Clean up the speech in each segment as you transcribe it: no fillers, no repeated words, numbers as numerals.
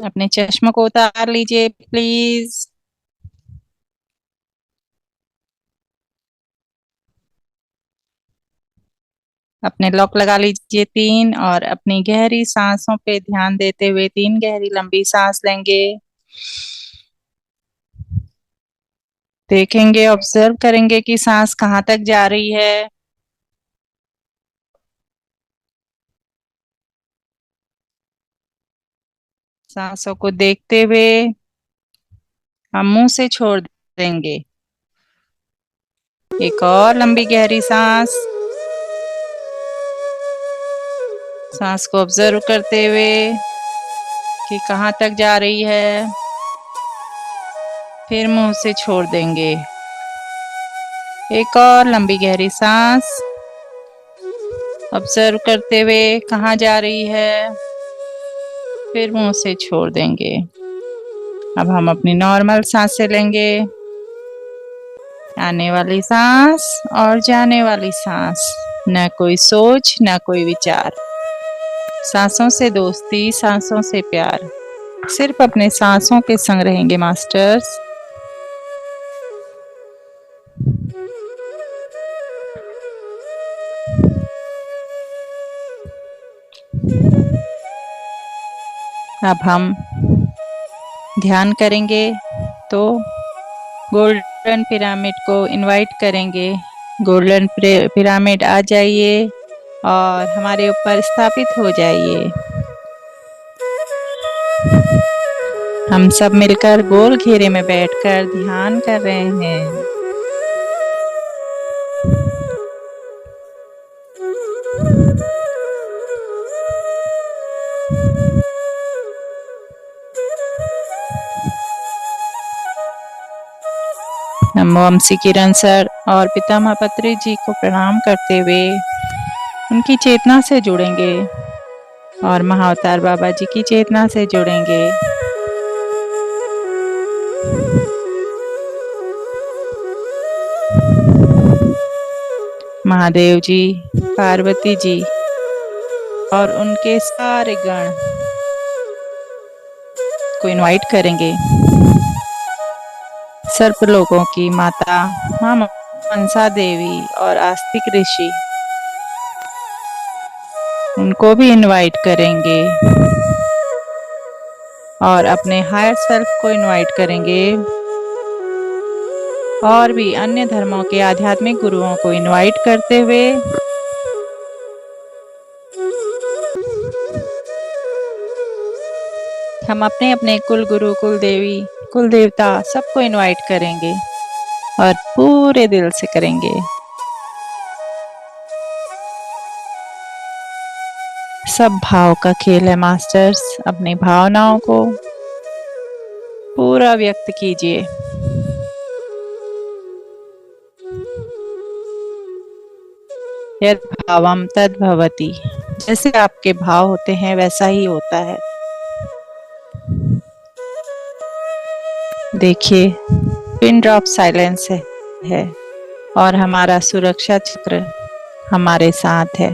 अपने चश्मों को उतार लीजिए प्लीज। अपने लॉक लगा लीजिए 3 और अपनी गहरी सांसों पे ध्यान देते हुए 3 गहरी लंबी सांस लेंगे। देखेंगे, ऑब्जर्व करेंगे कि सांस कहाँ तक जा रही है। सांसों को देखते हुए हम मुंह से छोड़ देंगे। एक और लंबी गहरी सांस। सांस को ऑब्जर्व करते हुए कि कहाँ तक जा रही है, फिर मुंह से छोड़ देंगे। एक और लंबी गहरी सांस। ऑब्जर्व करते हुए कहाँ जा रही है, फिर मुंह से छोड़ देंगे। अब हम अपनी नॉर्मल सांसें लेंगे। आने वाली सांस और जाने वाली सांस। न कोई सोच, न कोई विचार। सांसों से दोस्ती, सांसों से प्यार। सिर्फ अपने सांसों के संग रहेंगे मास्टर्स। अब हम ध्यान करेंगे तो गोल्डन पिरामिड को इनवाइट करेंगे। गोल्डन पिरामिड आ जाइए और हमारे ऊपर स्थापित हो जाइए। हम सब मिलकर गोल घेरे में बैठकर ध्यान कर रहे हैं। हम वंशी किरण सर और पितामह पत्री जी को प्रणाम करते हुए उनकी चेतना से जुड़ेंगे और महाअवतार बाबा जी की चेतना से जुड़ेंगे। महादेव जी, पार्वती जी और उनके सारे गण को इनवाइट करेंगे। सर्प लोगों की माता मां मनसा देवी और आस्तिक ऋषि, उनको भी इनवाइट करेंगे और अपने हायर सेल्फ को इनवाइट करेंगे और भी अन्य धर्मों के आध्यात्मिक गुरुओं को इनवाइट करते हुए हम अपने अपने कुल गुरु, कुल देवी, कुल देवता सबको इनवाइट करेंगे और पूरे दिल से करेंगे। सब भाव का खेल है मास्टर्स। अपनी भावनाओं को पूरा व्यक्त कीजिए। यद भावम तद भवति। जैसे आपके भाव होते हैं वैसा ही होता है। देखिए, पिन ड्रॉप साइलेंस है और हमारा सुरक्षा चक्र हमारे साथ है।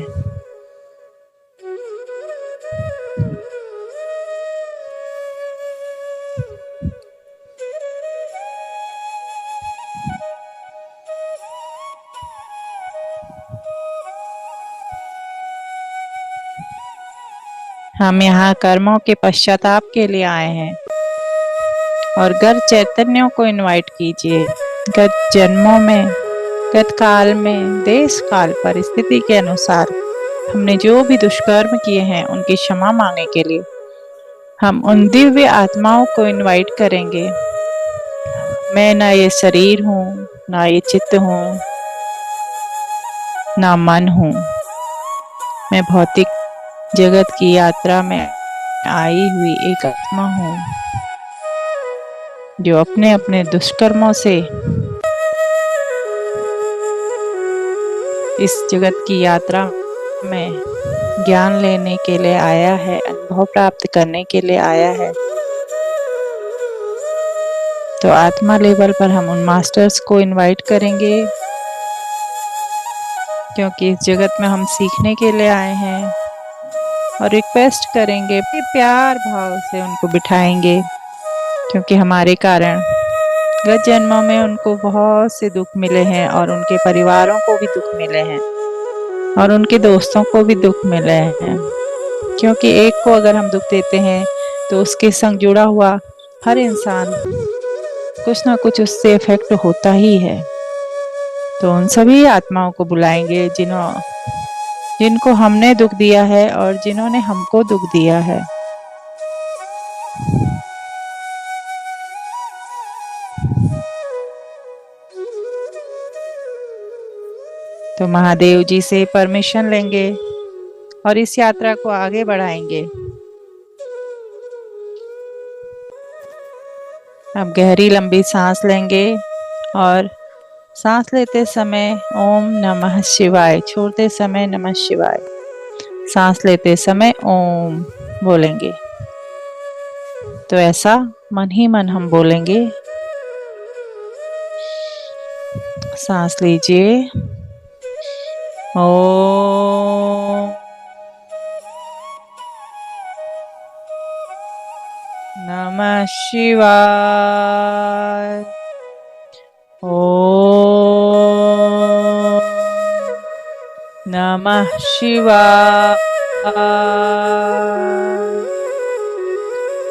हम यहाँ कर्मों के पश्चाताप के लिए आए हैं और गर्भ चैतन्यों को इनवाइट कीजिए। गत जन्मों में, गत काल में, देश काल परिस्थिति के अनुसार हमने जो भी दुष्कर्म किए हैं उनकी क्षमा मांगने के लिए हम उन दिव्य आत्माओं को इनवाइट करेंगे। मैं ना ये शरीर हूँ, ना ये चित्त हूँ, ना मन हूँ। मैं भौतिक जगत की यात्रा में आई हुई एक आत्मा हूँ जो अपने अपने दुष्कर्मों से इस जगत की यात्रा में ज्ञान लेने के लिए आया है, अनुभव प्राप्त करने के लिए आया है। तो आत्मा लेवल पर हम उन मास्टर्स को इनवाइट करेंगे क्योंकि इस जगत में हम सीखने के लिए आए हैं। और रिक्वेस्ट करेंगे, प्यार भाव से उनको बिठाएंगे, क्योंकि हमारे कारण गत जन्मों में उनको बहुत से दुख मिले हैं और उनके परिवारों को भी दुख मिले हैं और उनके दोस्तों को भी दुख मिले हैं। क्योंकि एक को अगर हम दुख देते हैं तो उसके संग जुड़ा हुआ हर इंसान कुछ ना कुछ उससे इफेक्ट होता ही है। तो उन सभी आत्माओं को बुलाएंगे जिनको हमने दुख दिया है और जिन्होंने हमको दुख दिया है। तो महादेव जी से परमिशन लेंगे और इस यात्रा को आगे बढ़ाएंगे। अब गहरी लंबी सांस लेंगे और सांस लेते समय ओम नमः शिवाय, छोड़ते समय नमः शिवाय, सांस लेते समय ओम बोलेंगे। तो ऐसा मन ही मन हम बोलेंगे। सांस लीजिए, ओम नमः शिवाय, ओम नमः शिवाय,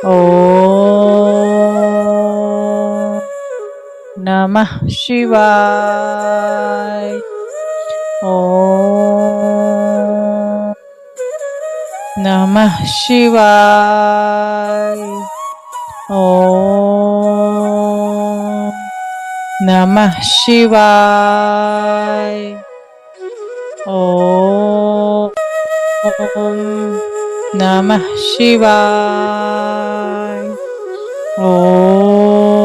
ओम नमः शिवाय, ओम नमः शिवाय, ओम नमः शिवाय, ओम नमः शिवाय, ओम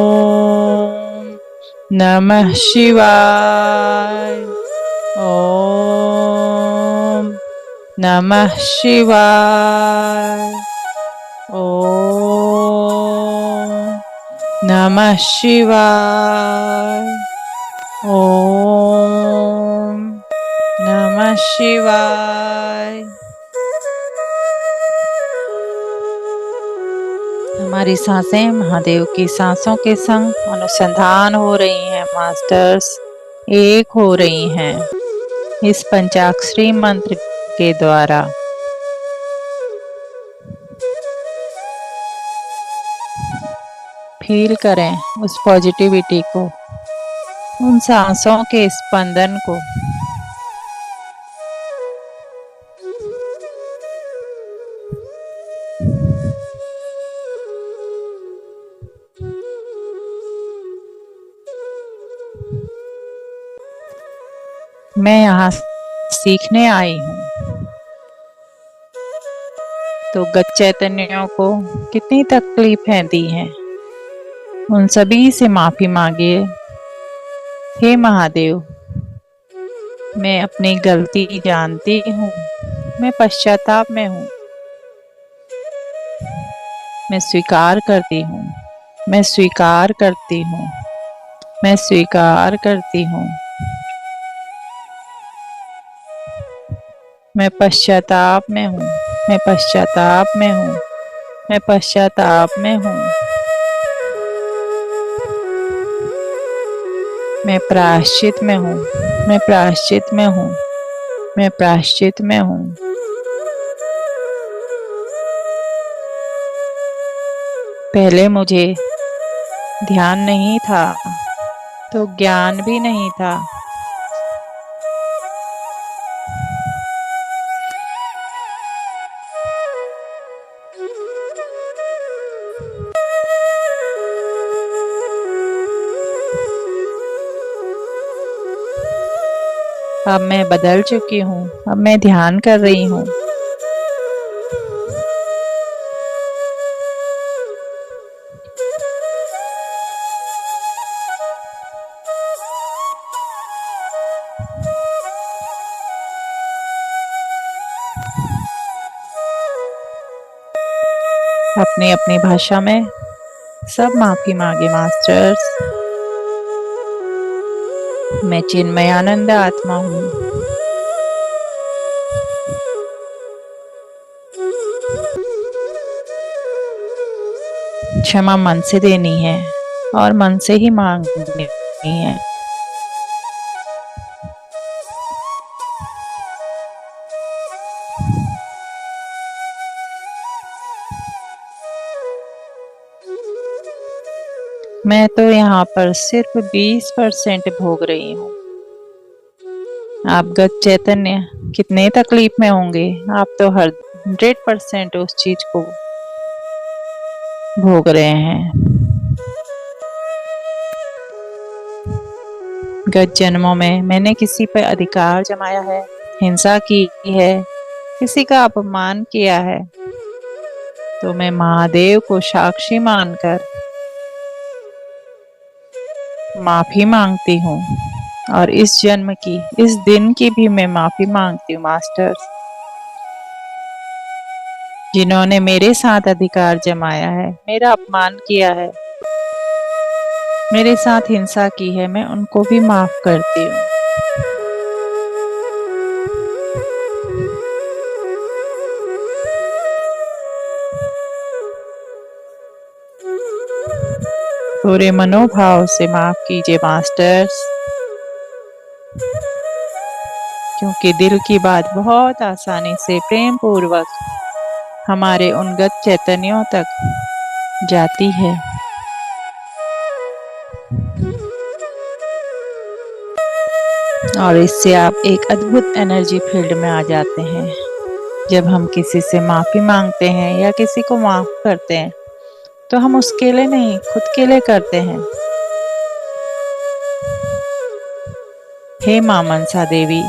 नमः शिवाय, ओम नमः शिवाय, ओम नमः शिवाय, ओम नमः शिवाय। हमारी सांसें महादेव की सांसों के संग अनुसंधान हो रही हैं मास्टर्स, एक हो रही हैं इस पंचाक्षरी मंत्र के द्वारा। फील करें उस पॉजिटिविटी को, उन सांसों के स्पंदन को। मैं यहाँ सीखने आई हूँ। तो गत चैतन्यों को कितनी तकलीफें दी हैं, उन सभी से माफी मांगिए। हे महादेव, मैं अपनी गलती जानती हूँ, मैं पश्चाताप में हूँ, मैं स्वीकार करती हूँ, मैं स्वीकार करती हूँ, मैं स्वीकार करती हूँ। मैं पश्चाताप में हूँ, मैं पश्चाताप में हूँ, मैं पश्चाताप में हूँ। मैं प्रायश्चित में हूँ, मैं प्रायश्चित में हूँ, मैं प्रायश्चित में हूँ। पहले मुझे ध्यान नहीं था तो ज्ञान भी नहीं था। अब मैं बदल चुकी हूँ, अब मैं ध्यान कर रही हूँ। अपनी अपनी भाषा में सब माफी मांगे मास्टर्स। मैं चिन्मय आनंद आत्मा हूँ। क्षमा मन से देनी है और मन से ही मांगनी है। मैं तो यहाँ पर सिर्फ 20% भोग रही हूँ। आप गत चैतन्य कितने तकलीफ में होंगे, आप तो हर 100% उस चीज को भोग रहे हैं। गत जन्मों में मैंने किसी पर अधिकार जमाया है, हिंसा की है, किसी का अपमान किया है, तो मैं महादेव को साक्षी मानकर माफी मांगती हूँ। और इस जन्म की, इस दिन की भी मैं माफी मांगती हूँ मास्टर्स, जिन्होंने मेरे साथ अधिकार जमाया है, मेरा अपमान किया है, मेरे साथ हिंसा की है, मैं उनको भी माफ करती हूँ। पूरे मनोभाव से माफ कीजिए मास्टर्स, क्योंकि दिल की बात बहुत आसानी से प्रेम पूर्वक हमारे उनगत चैतन्यों तक जाती है। और इससे आप एक अद्भुत एनर्जी फील्ड में आ जाते हैं। जब हम किसी से माफी मांगते हैं या किसी को माफ करते हैं, तो हम उसके लिए नहीं, खुद के लिए करते हैं। हे मां मनसा देवी,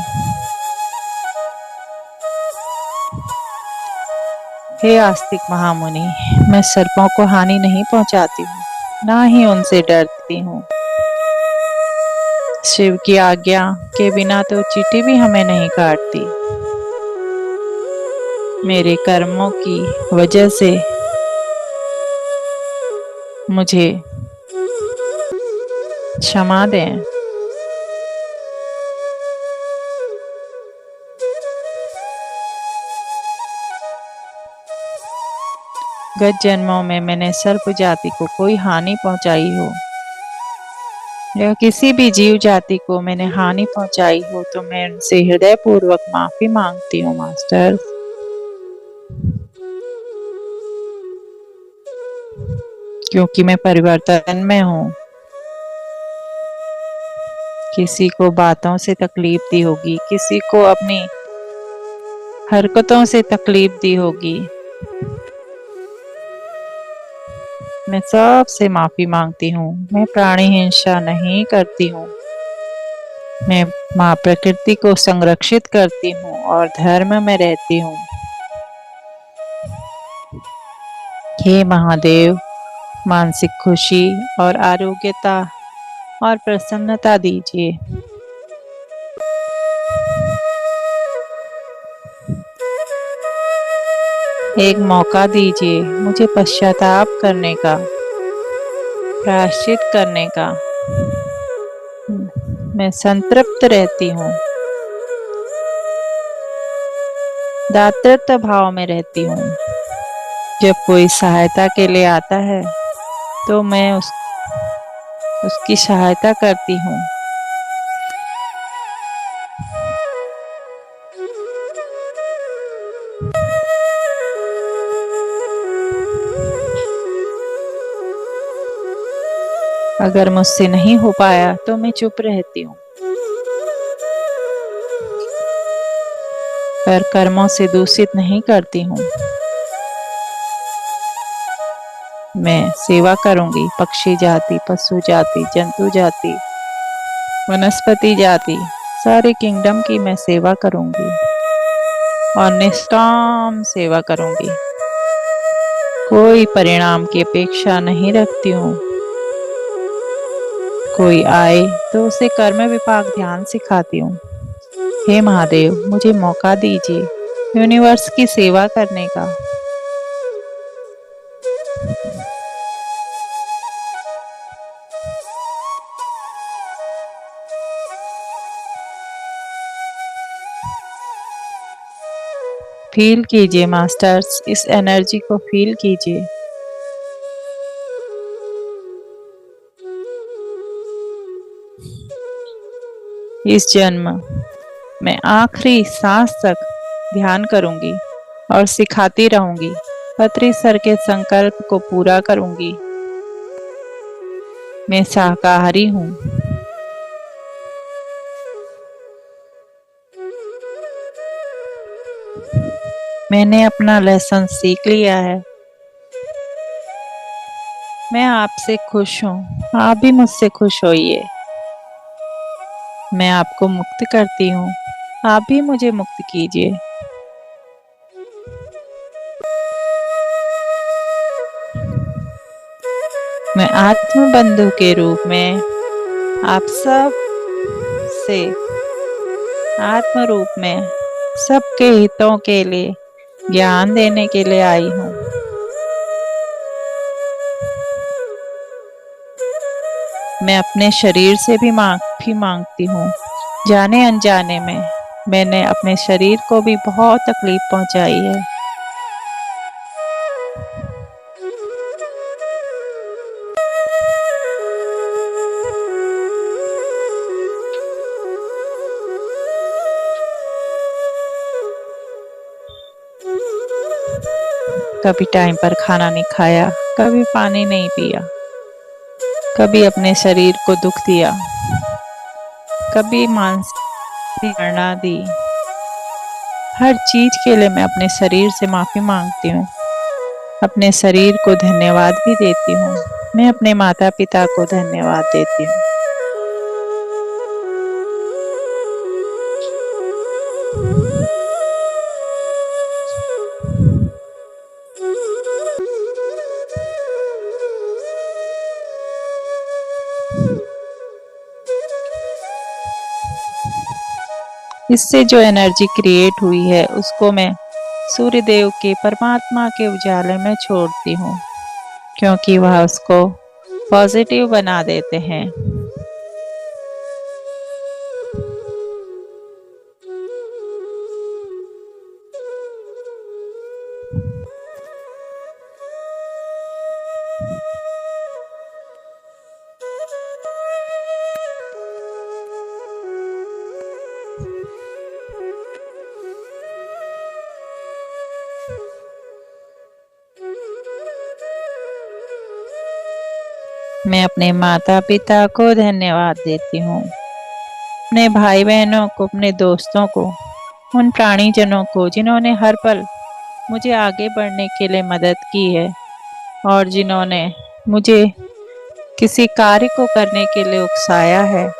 हे आस्तिक महामुनि, मैं सर्पों को हानि नहीं पहुंचाती हूँ, ना ही उनसे डरती हूँ। शिव की आज्ञा के बिना तो चींटी भी हमें नहीं काटती। मेरे कर्मों की वजह से मुझे क्षमा दें। गत जन्मों में मैंने सर्प जाति को कोई हानि पहुंचाई हो या किसी भी जीव जाति को मैंने हानि पहुंचाई हो, तो मैं उनसे हृदय पूर्वक माफी मांगती हूँ मास्टर। क्योंकि मैं परिवर्तन में हूँ। किसी को बातों से तकलीफ दी होगी, किसी को अपनी हरकतों से तकलीफ दी होगी, मैं सबसे माफी मांगती हूँ। मैं प्राणी हिंसा नहीं करती हूँ। मैं माँ प्रकृति को संरक्षित करती हूँ और धर्म में रहती हूँ। हे महादेव, मानसिक खुशी और आरोग्यता और प्रसन्नता दीजिए। एक मौका दीजिए मुझे पश्चाताप करने का, प्रायश्चित करने का। मैं संतृप्त रहती हूँ, दातृत्व भाव में रहती हूँ। जब कोई सहायता के लिए आता है तो मैं उसकी सहायता करती हूँ। अगर मुझसे नहीं हो पाया तो मैं चुप रहती हूँ, पर कर्मों से दूषित नहीं करती हूँ। मैं सेवा करूंगी पक्षी जाति, पशु जाति, जंतु जाति, वनस्पति जाति, सारे किंगडम की मैं सेवा करूंगी और निष्काम सेवा करूंगी। कोई परिणाम की अपेक्षा नहीं रखती हूँ। कोई आए तो उसे कर्म विपाक ध्यान सिखाती हूँ। हे महादेव, मुझे मौका दीजिए यूनिवर्स की सेवा करने का। फील कीजिए मास्टर्स, इस एनर्जी को फील कीजिए। इस जन्म में आखिरी सांस तक ध्यान करूंगी और सिखाती रहूंगी। पत्री सर के संकल्प को पूरा करूंगी। मैं शाकाहारी हूँ। मैंने अपना लेसन सीख लिया है। मैं आपसे खुश हूँ, आप भी मुझसे खुश होइए। मैं आपको मुक्त करती हूँ, आप भी मुझे मुक्त कीजिए। मैं आत्म बंधु के रूप में आप सब से आत्म रूप में सबके हितों के लिए ज्ञान देने के लिए आई हूँ। मैं अपने शरीर से भी माफी मांगती हूँ। जाने अनजाने में मैंने अपने शरीर को भी बहुत तकलीफ पहुंचाई है। कभी टाइम पर खाना नहीं खाया, कभी पानी नहीं पिया, कभी अपने शरीर को दुख दिया, कभी मानसिक प्रेरणा दी। हर चीज के लिए मैं अपने शरीर से माफी मांगती हूँ। अपने शरीर को धन्यवाद भी देती हूँ। मैं अपने माता पिता को धन्यवाद देती हूँ। इससे जो एनर्जी क्रिएट हुई है उसको मैं सूर्य देव के परमात्मा के उजाले में छोड़ती हूँ, क्योंकि वह उसको पॉजिटिव बना देते हैं। मैं अपने माता पिता को धन्यवाद देती हूँ, अपने भाई बहनों को, अपने दोस्तों को, उन प्राणीजनों को जिन्होंने हर पल मुझे आगे बढ़ने के लिए मदद की है और जिन्होंने मुझे किसी कार्य को करने के लिए उकसाया है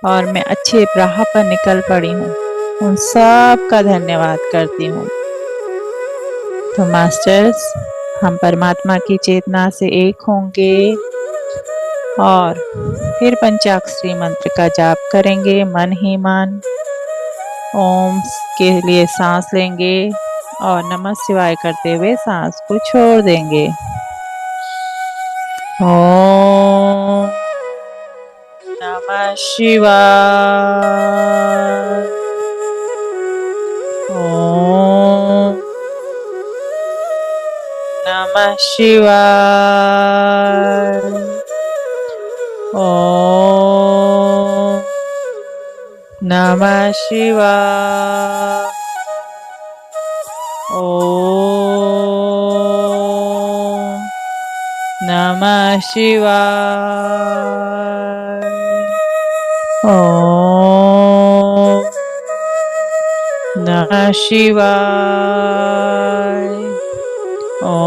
और मैं अच्छे राह पर निकल पड़ी हूँ। उन सब का धन्यवाद करती हूँ। तो मास्टर्स, हम परमात्मा की चेतना से एक होंगे और फिर पंचाक्षरी मंत्र का जाप करेंगे मन ही मन। ओम के लिए सांस लेंगे और नमः शिवाय करते हुए सांस को छोड़ देंगे। ओम नमः शिवाय। ओम नमः शिवाय। ओम नमः शिवाय। ओम नमः शिवाय। ओम नमः शिवाय। ओम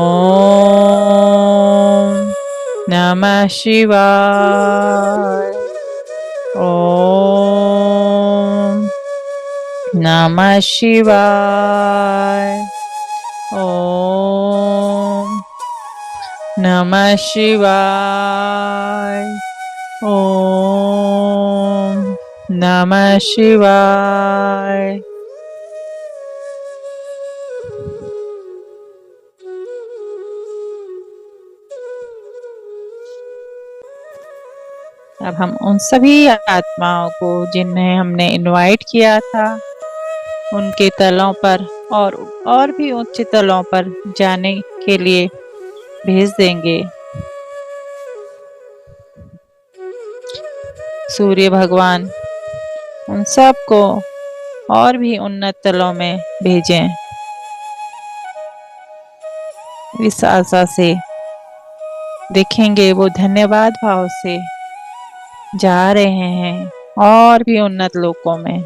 नमः शिवाय। ओम नमः शिवाय। ओम नमः शिवाय। ओम नमः शिवाय। अब हम उन सभी आत्माओं को जिन्हें हमने इनवाइट किया था उनके तलों पर और भी उच्च तलों पर जाने के लिए भेज देंगे। सूर्य भगवान उन सबको और भी उन्नत तलों में भेजें, इस आशा से देखेंगे वो धन्यवाद भाव से जा रहे हैं और भी उन्नत लोकों में।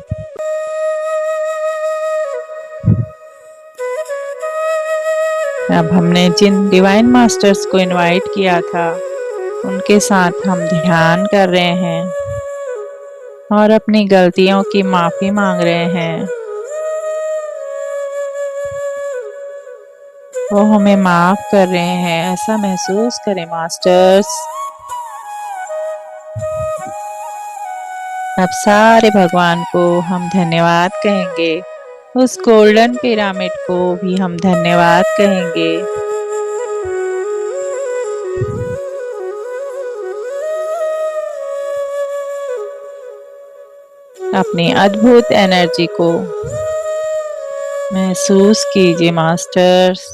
अब हमने जिन डिवाइन मास्टर्स को इनवाइट किया था उनके साथ हम ध्यान कर रहे हैं और अपनी गलतियों की माफी मांग रहे हैं। वो हमें माफ कर रहे हैं, ऐसा महसूस करें मास्टर्स। अब सारे भगवान को हम धन्यवाद कहेंगे, उस गोल्डन पिरामिड को भी हम धन्यवाद कहेंगे। अपनी अद्भुत एनर्जी को महसूस कीजिए मास्टर्स।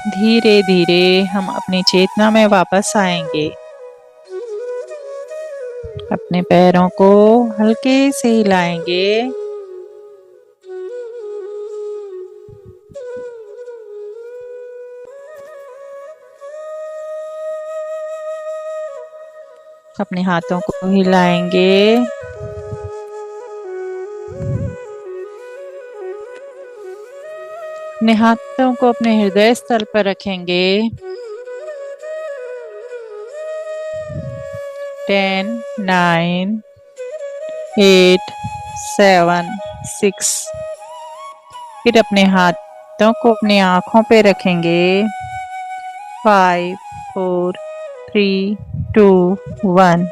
धीरे धीरे हम अपनी चेतना में वापस आएंगे। अपने पैरों को हल्के से हिलाएंगे। अपने हाथों को हिलाएंगे। अपने हाथों को अपने हृदय स्थल पर रखेंगे। 10, 9, 8, 7, 6। फिर अपने हाथों को अपनी आंखों पे रखेंगे। 5, 4, 3, 2, 1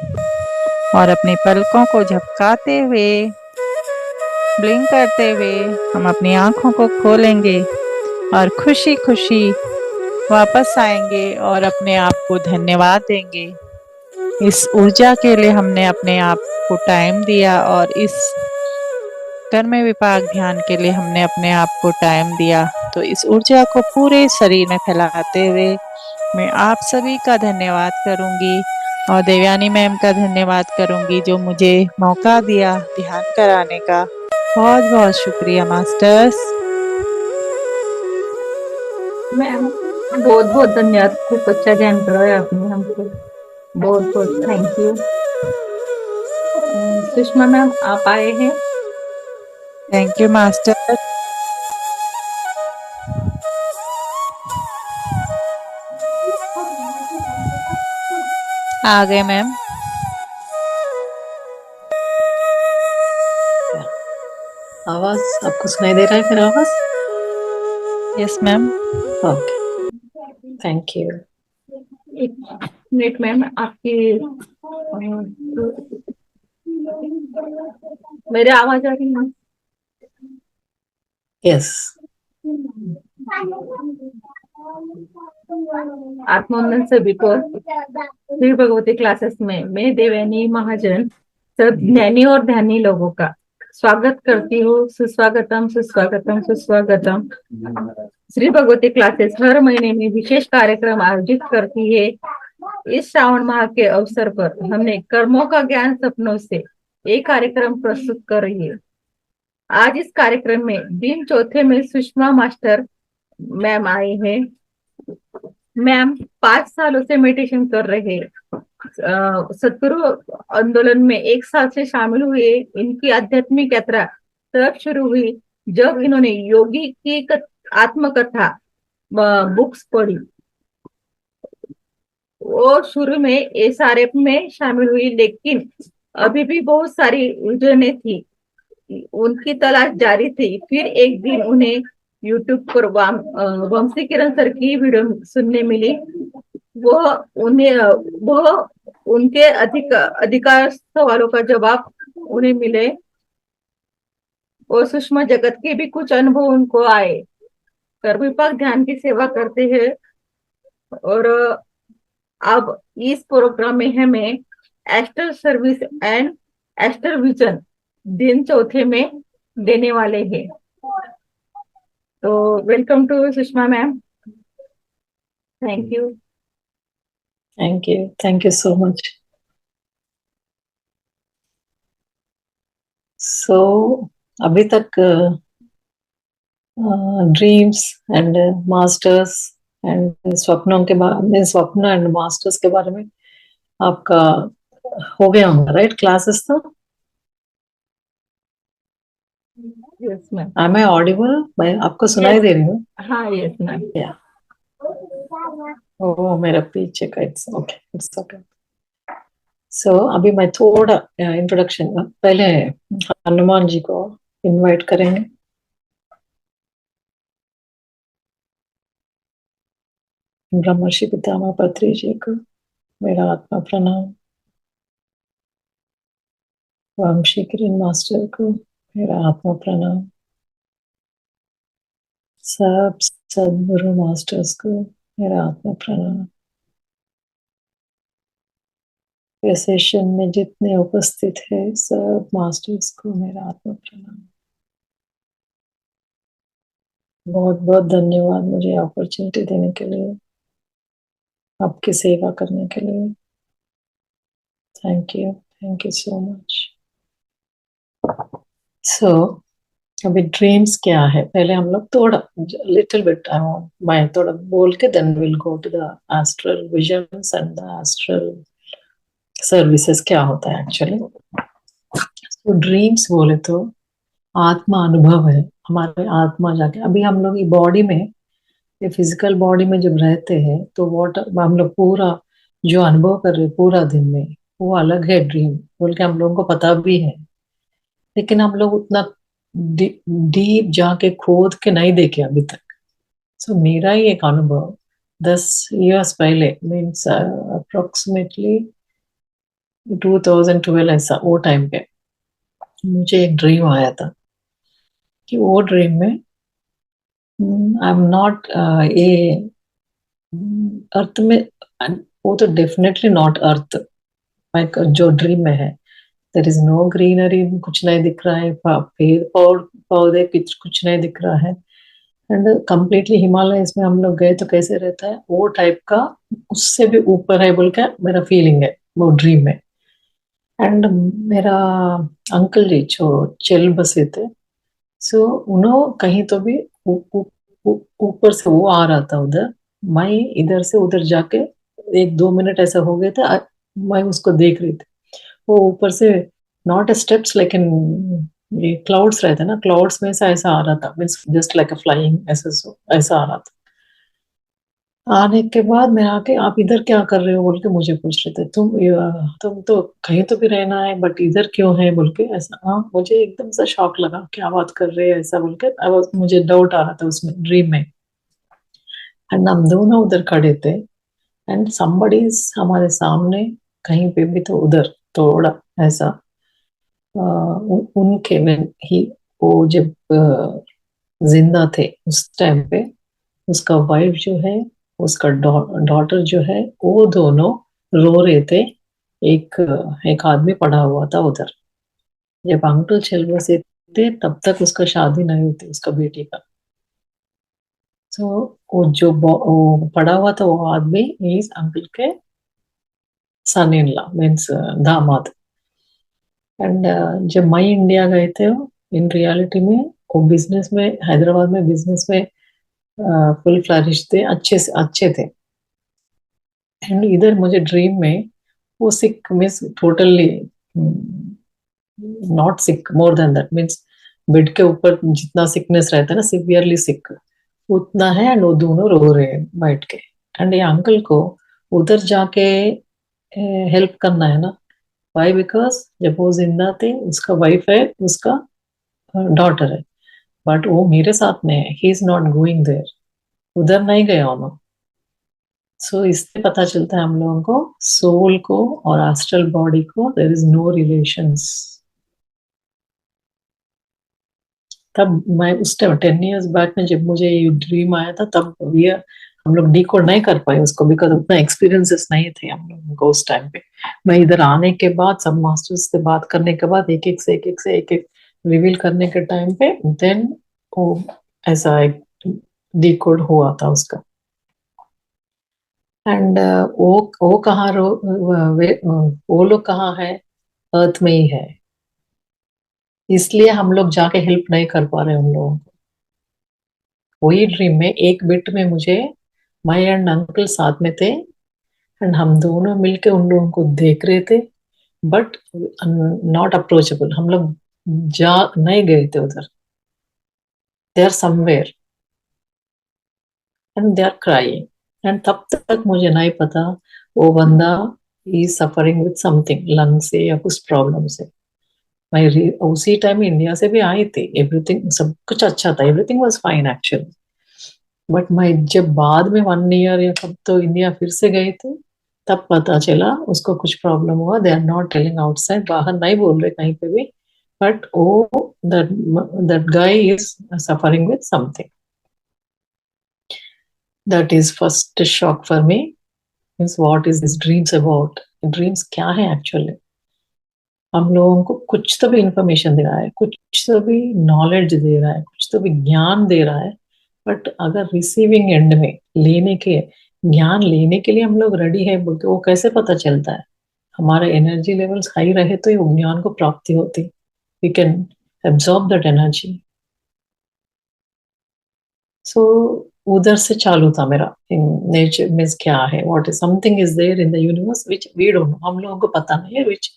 और अपनी पलकों को झपकाते हुए, ब्लिंक करते हुए हम अपनी आंखों को खोलेंगे और खुशी खुशी वापस आएंगे और अपने आप को धन्यवाद देंगे। इस ऊर्जा के लिए हमने अपने आप को टाइम दिया और इस कर्म विपाक ध्यान के लिए हमने अपने आप को टाइम दिया। तो इस ऊर्जा को पूरे शरीर में फैलाते हुए मैं आप सभी का धन्यवाद करूंगी और देवयानी मैम का धन्यवाद करूंगी जो मुझे मौका दिया ध्यान कराने का। बहुत बहुत शुक्रिया मास्टर्स। मैम बहुत बहुत धन्यवाद, खूब अच्छा ध्यान कराया आपने हमको, बहुत बहुत थैंक यू। सुषमा मैम आप आए हैं। Thank you master. आ गए मैम। आवाज आपको सुनाई दे रहा है मेरा आवाज? Yes ma'am. Okay, thank you. एक मिनट मैम, आपकी मेरी आवाज आ रही है? यस। आत्मवंदन सभी को। श्री भगवती क्लासेस में मैं देवयानी महाजन सब ज्ञानी और ध्यानी लोगों का स्वागत करती हूँ। सुस्वागतम सुस्वागतम सुस्वागतम। श्री भगवती क्लासेस हर महीने में विशेष कार्यक्रम आयोजित करती है। इस श्रावण माह के अवसर पर हमने कर्मों का ज्ञान सपनों से एक कार्यक्रम प्रस्तुत कर रही है। आज इस कार्यक्रम में दिन चौथे में सुषमा मास्टर मैम आई है। मैम 5 सालों से मेडिटेशन कर रहे हैं। सतगुरु आंदोलन में 1 साल से शामिल हुए। इनकी आध्यात्मिक यात्रा तब शुरू हुई जब इन्होंने योगी की आत्मकथा बुक्स पढ़ी। वो शुरू में एसआरएफ में शामिल हुई, लेकिन अभी भी बहुत सारी उलझने थी, उनकी तलाश जारी थी। फिर एक दिन उन्हें यूट्यूब पर वंशी किरण सर की वीडियो सुनने मिली। वो उन्हें वो उनके अधिकार सवालों का जवाब उन्हें मिले, और सुषमा जगत के भी कुछ अनुभव उनको आए। कर्मविपाक ध्यान की सेवा करते हैं, और अब इस प्रोग्राम में हमें Aster service and Aster vision दिन चौथे में देने वाले हैं। तो welcome to Sushma ma'am, thank you. Thank you so much. So अभी तक ड्रीम्स एंड मास्टर्स एंड स्वप्नों के बारे में, स्वप्न एंड मास्टर्स के बारे में आपका हो गया होगा, राइट? क्लासेस तो yes ma'am. Am I audible? मैं आपको सुनाई दे रही हूँ? हाँ यस मैम। या ओ मेरा पीछे का इट्स ओके, इट्स ओके। सो अभी मैं थोड़ा इंट्रोडक्शन, पहले हनुमान जी को इनवाइट करेंगे। ब्रह्मर्षि पितामह पत्री जी को मेरा आत्मा प्रणाम। वंशी किरण मास्टर को मेरा आत्मा प्रणाम। सब सदगुरु मास्टर्स को मेरा आत्मा प्रणाम। इस सेशन में जितने उपस्थित है सब मास्टर्स को मेरा आत्मा प्रणाम। बहुत बहुत धन्यवाद मुझे अपॉर्चुनिटी देने के लिए, आपकी सेवा करने के लिए। Thank you so much. So अभी ड्रीम्स क्या है, पहले हम लोग थोड़ा लिटिल बिट मैं थोड़ा बोल के then will go to the astral visions and the astral services क्या होता है एक्चुअली। तो ड्रीम्स बोले तो आत्मा अनुभव है, हमारे आत्मा जाके अभी हम लोग ये बॉडी में, ये फिजिकल बॉडी में जब रहते हैं तो वॉट हम लोग पूरा जो अनुभव कर रहे हैं पूरा दिन में, वो अलग है ड्रीम बोल के हम लोगों को पता भी है। लेकिन हम लोग उतना डीप जाके खोद के नहीं देखे अभी तक। सो मेरा ही एक अनुभव 10 years पहले, मीन्स अप्रोक्सीमेटली 2012, ऐसा वो टाइम पे मुझे एक ड्रीम आया था कि वो ड्रीम में आई एम नॉट ए अर्थ में, वो तो डेफिनेटली नॉट अर्थ। जो ड्रीम में है देर इज नो ग्रीनरी, कुछ नहीं दिख रहा है, पेड़ पौधे कुछ कुछ नहीं दिख रहा है, एंड कम्प्लीटली हिमालय में हम लोग गए तो कैसे रहता है वो टाइप का, उससे भी ऊपर है बोल के मेरा फीलिंग है वो ड्रीम में। एंड मेरा अंकल जी जो चल बसे थे, सो उन्होंने कहीं तो भी ऊपर से वो आ रहा था उधर, मैं इधर से उधर जाके 1-2 मिनट ऐसा हो गया था, मैं उसको देख रही थी। वो ऊपर से नॉट स्टेप्स लेकिन ये क्लाउड्स रहते हैं ना, क्लाउड्स में से ऐसा आ रहा था, means just like a flying, ऐसा ऐसा आ रहा था। आने के बाद मैं आके आप इधर क्या कर रहे हो बोल के मुझे पूछ रहे थे, तुम तो कहीं तो भी रहना है बट इधर क्यों है बोल के ऐसा। हाँ मुझे एकदम से शॉक लगा, क्या बात कर रहे हैं ऐसा बोल के, मुझे डाउट आ रहा था उसमें ड्रीम में। एंड हम दोनों उधर खड़े थे, एंड somebody हमारे सामने कहीं पे भी तो उधर थोड़ा ऐसा उनके में ही, वो जब जिंदा थे उस टाइम पे, उसका वाइफ जो है, उसका डॉटर जो है, वो दोनों रो रहे थे। एक एक आदमी पड़ा हुआ था उधर। जब अंकल चल बसे थे तब तक उसका शादी नहीं हुई थी, उसका बेटी का। तो वो पड़ा हुआ था वो आदमी इस अंकल के सन इन लॉ, मीन्स दामाद। एंड जब मैं इंडिया गए थे, इन रियलिटी में वो बिजनेस में, हैदराबाद में बिजनेस में फुल फ्लरिश थे, अच्छे से अच्छे थे। एंड इधर मुझे ड्रीम में वो sick means totally not sick, more than that, means bed के ऊपर जितना सिकनेस रहता है ना, सिवियरली सिक उतना है, एंड वो दोनों रो रहे हैं बैठ के। एंड ये अंकल को उधर जाके हेल्प करना है ना, वाई? बिकॉज जब वो जिंदा थे, उसका वाइफ है, उसका डॉटर है, बट वो मेरे साथ में है, he is not going there, उधर नहीं गया उन्होंने। सो इससे पता चलता है हम लोगों को सोल को और एस्ट्रल बॉडी को देयर इज नो रिलेशंस। तब मैं उस टाइम 10 years बैक में जब मुझे ये ड्रीम आया था, तब ये हम लोग डिकोड नहीं कर पाए उसको, बिकॉज उतना एक्सपीरियंसेस नहीं थे हम लोगों को उस टाइम पे। मैं इधर आने के बाद, सब मास्टर्स से बात करने के बाद, एक एक रिवील करने के टाइम पे देन वो ऐसा एक डिकोड हुआ था उसका। एंड वो कहाँ वो लोग कहाँ है, अर्थ में ही है, इसलिए हम लोग जाके हेल्प नहीं कर पा रहे उन लोगों को। वही ड्रीम में एक बिट में मुझे मैं एंड अंकल साथ में थे, एंड हम दोनों मिलके उन लोगों को देख रहे थे, बट नॉट अप्रोचेबल। हम लोग जा नहीं गए थे उधर, they are somewhere and they are crying. And तब तक मुझे नहीं पता वो बंदा ही सफरिंग विद समथिंग, लंग से या कुछ प्रॉब्लम से। मैं उसी टाइम इंडिया से भी आई थी, एवरीथिंग सब कुछ अच्छा था, everything was fine actually. But मैं जब बाद में 1 year या कब तो इंडिया फिर से गए थे, तब पता चला उसको कुछ प्रॉब्लम हुआ। They are not telling outside, बाहर नहीं बोल रहे कहीं पे भी, बट वो that that guy is suffering with something. That is first shock for me, means what is this dreams about. Dreams क्या है एक्चुअली? हम लोगों को कुछ तो भी इंफॉर्मेशन दे रहा है, कुछ तो भी नॉलेज दे रहा है, कुछ तो भी ज्ञान दे रहा है, बट अगर रिसीविंग एंड में लेने के, ज्ञान लेने के लिए हम लोग रेडी है बोल के, वो कैसे पता चलता है? हमारा एनर्जी लेवल्स हाई रहे तो ये ज्ञान को प्राप्ति होती, we can absorb that energy. So उधर से चालू था मेरा। नेचर मीन्स क्या है, what is something is there in the universe which we don't know, हम लोगों को पता नहीं है, विच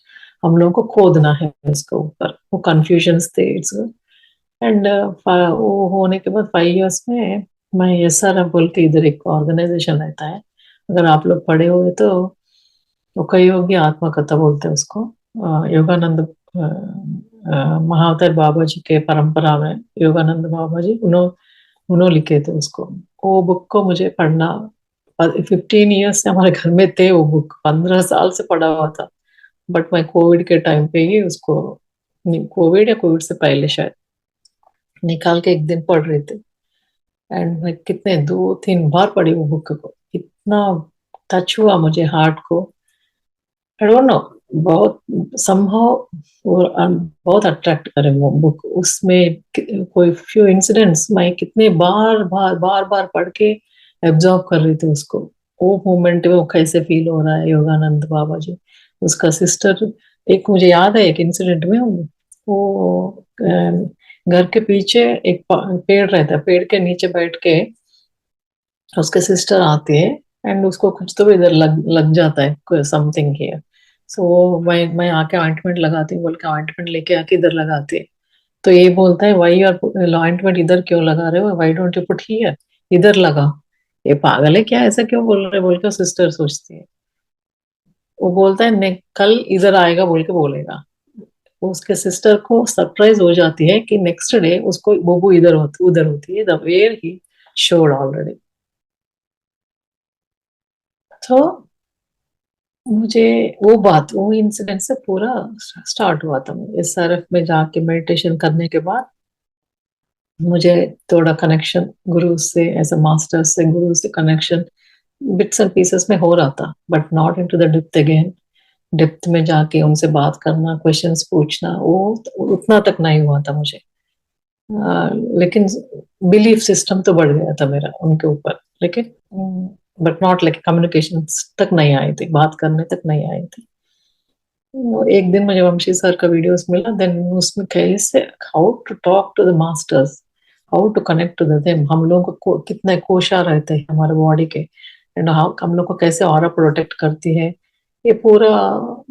हम लोगों को खोदना है इसके ऊपर। वो कंफ्यूजन्स थे इट्स। एंड वो होने के बाद 5 years में मैं SRF बोल के इधर एक ऑर्गेनाइजेशन रहता है, अगर आप लोग पढ़े हुए तो, वो कई योगी आत्मकथा बोलते हैं उसको। योगानंद महावतार बाबा जी के परंपरा में योगानंद बाबा जी उन्होंने उन्होंने लिखे थे उसको। वो बुक को मुझे पढ़ना 15 years से हमारे घर में थे, वो बुक 15 साल से पढ़ा हुआ था। बट मैं कोविड के टाइम पे ही उसको, कोविड या कोविड से पहले शायद, निकाल के एक दिन पढ़ रहे थे। एंड मैं कितने 2-3 बार पढ़ी वो बुक को, इतना टच हुआ मुझे हार्ट को। आई डोंट नो, बहुत संभव बहुत अट्रैक्ट करे वो बुक। उसमें कोई फ्यू इंसिडेंट्स मैं कितने बार पढ़ के एब्जॉर्ब कर रही थी उसको। वो मोमेंट में वो कैसे फील हो रहा है योगानंद बाबा जी, उसका सिस्टर। एक मुझे याद है एक इंसिडेंट में, वो घर के पीछे एक पेड़ रहता है, पेड़ के नीचे बैठ के उसके सिस्टर आती है, एंड उसको कुछ तो भी इधर लग जाता है समथिंग हियर। सो मैं आके ऑइंटमेंट लगाती हूँ बोल के ऑइंटमेंट लेके आके इधर लगाती है। तो ये बोलता है वाई आर ऑइंटमेंट इधर क्यों लगा रहे हो, why don't you put here, इधर लगा। ये पागल है क्या, ऐसा क्यों बोल रहे बोल के सिस्टर सोचती है। वो बोलता है ने कल इधर आएगा बोल के बोलेगा। उसके सिस्टर को सरप्राइज हो जाती है कि नेक्स्ट डे उसको बोबू उधर होती है, the where he showed already. तो मुझे वो इंसिडेंट से पूरा स्टार्ट हुआ था। SRF में जाके मेडिटेशन करने के बाद मुझे थोड़ा कनेक्शन गुरु से, ऐसे मास्टर से, गुरु से कनेक्शन बिट्स एंड पीसेस में हो रहा था, but not into the depth again. Depth में जाके उनसे बात करना, क्वेश्चंस पूछना, वो उतना तक नहीं हुआ था मुझे। लेकिन बिलीफ सिस्टम तो बढ़ गया था मेरा उनके ऊपर, लेकिन बट नॉट लाइक कम्युनिकेशन तक नहीं आई थी, बात करने तक नहीं आई थी। एक दिन मुझे वंशी सर का वीडियोस मिला, देन उसमें कैसे how to talk to the masters, how to connect to them, हम लोगों को कितने कोशा रहते हैं हमारे बॉडी के, एंड हाउ हम लोग को कैसे ऑरा प्रोटेक्ट करती है, ये पूरा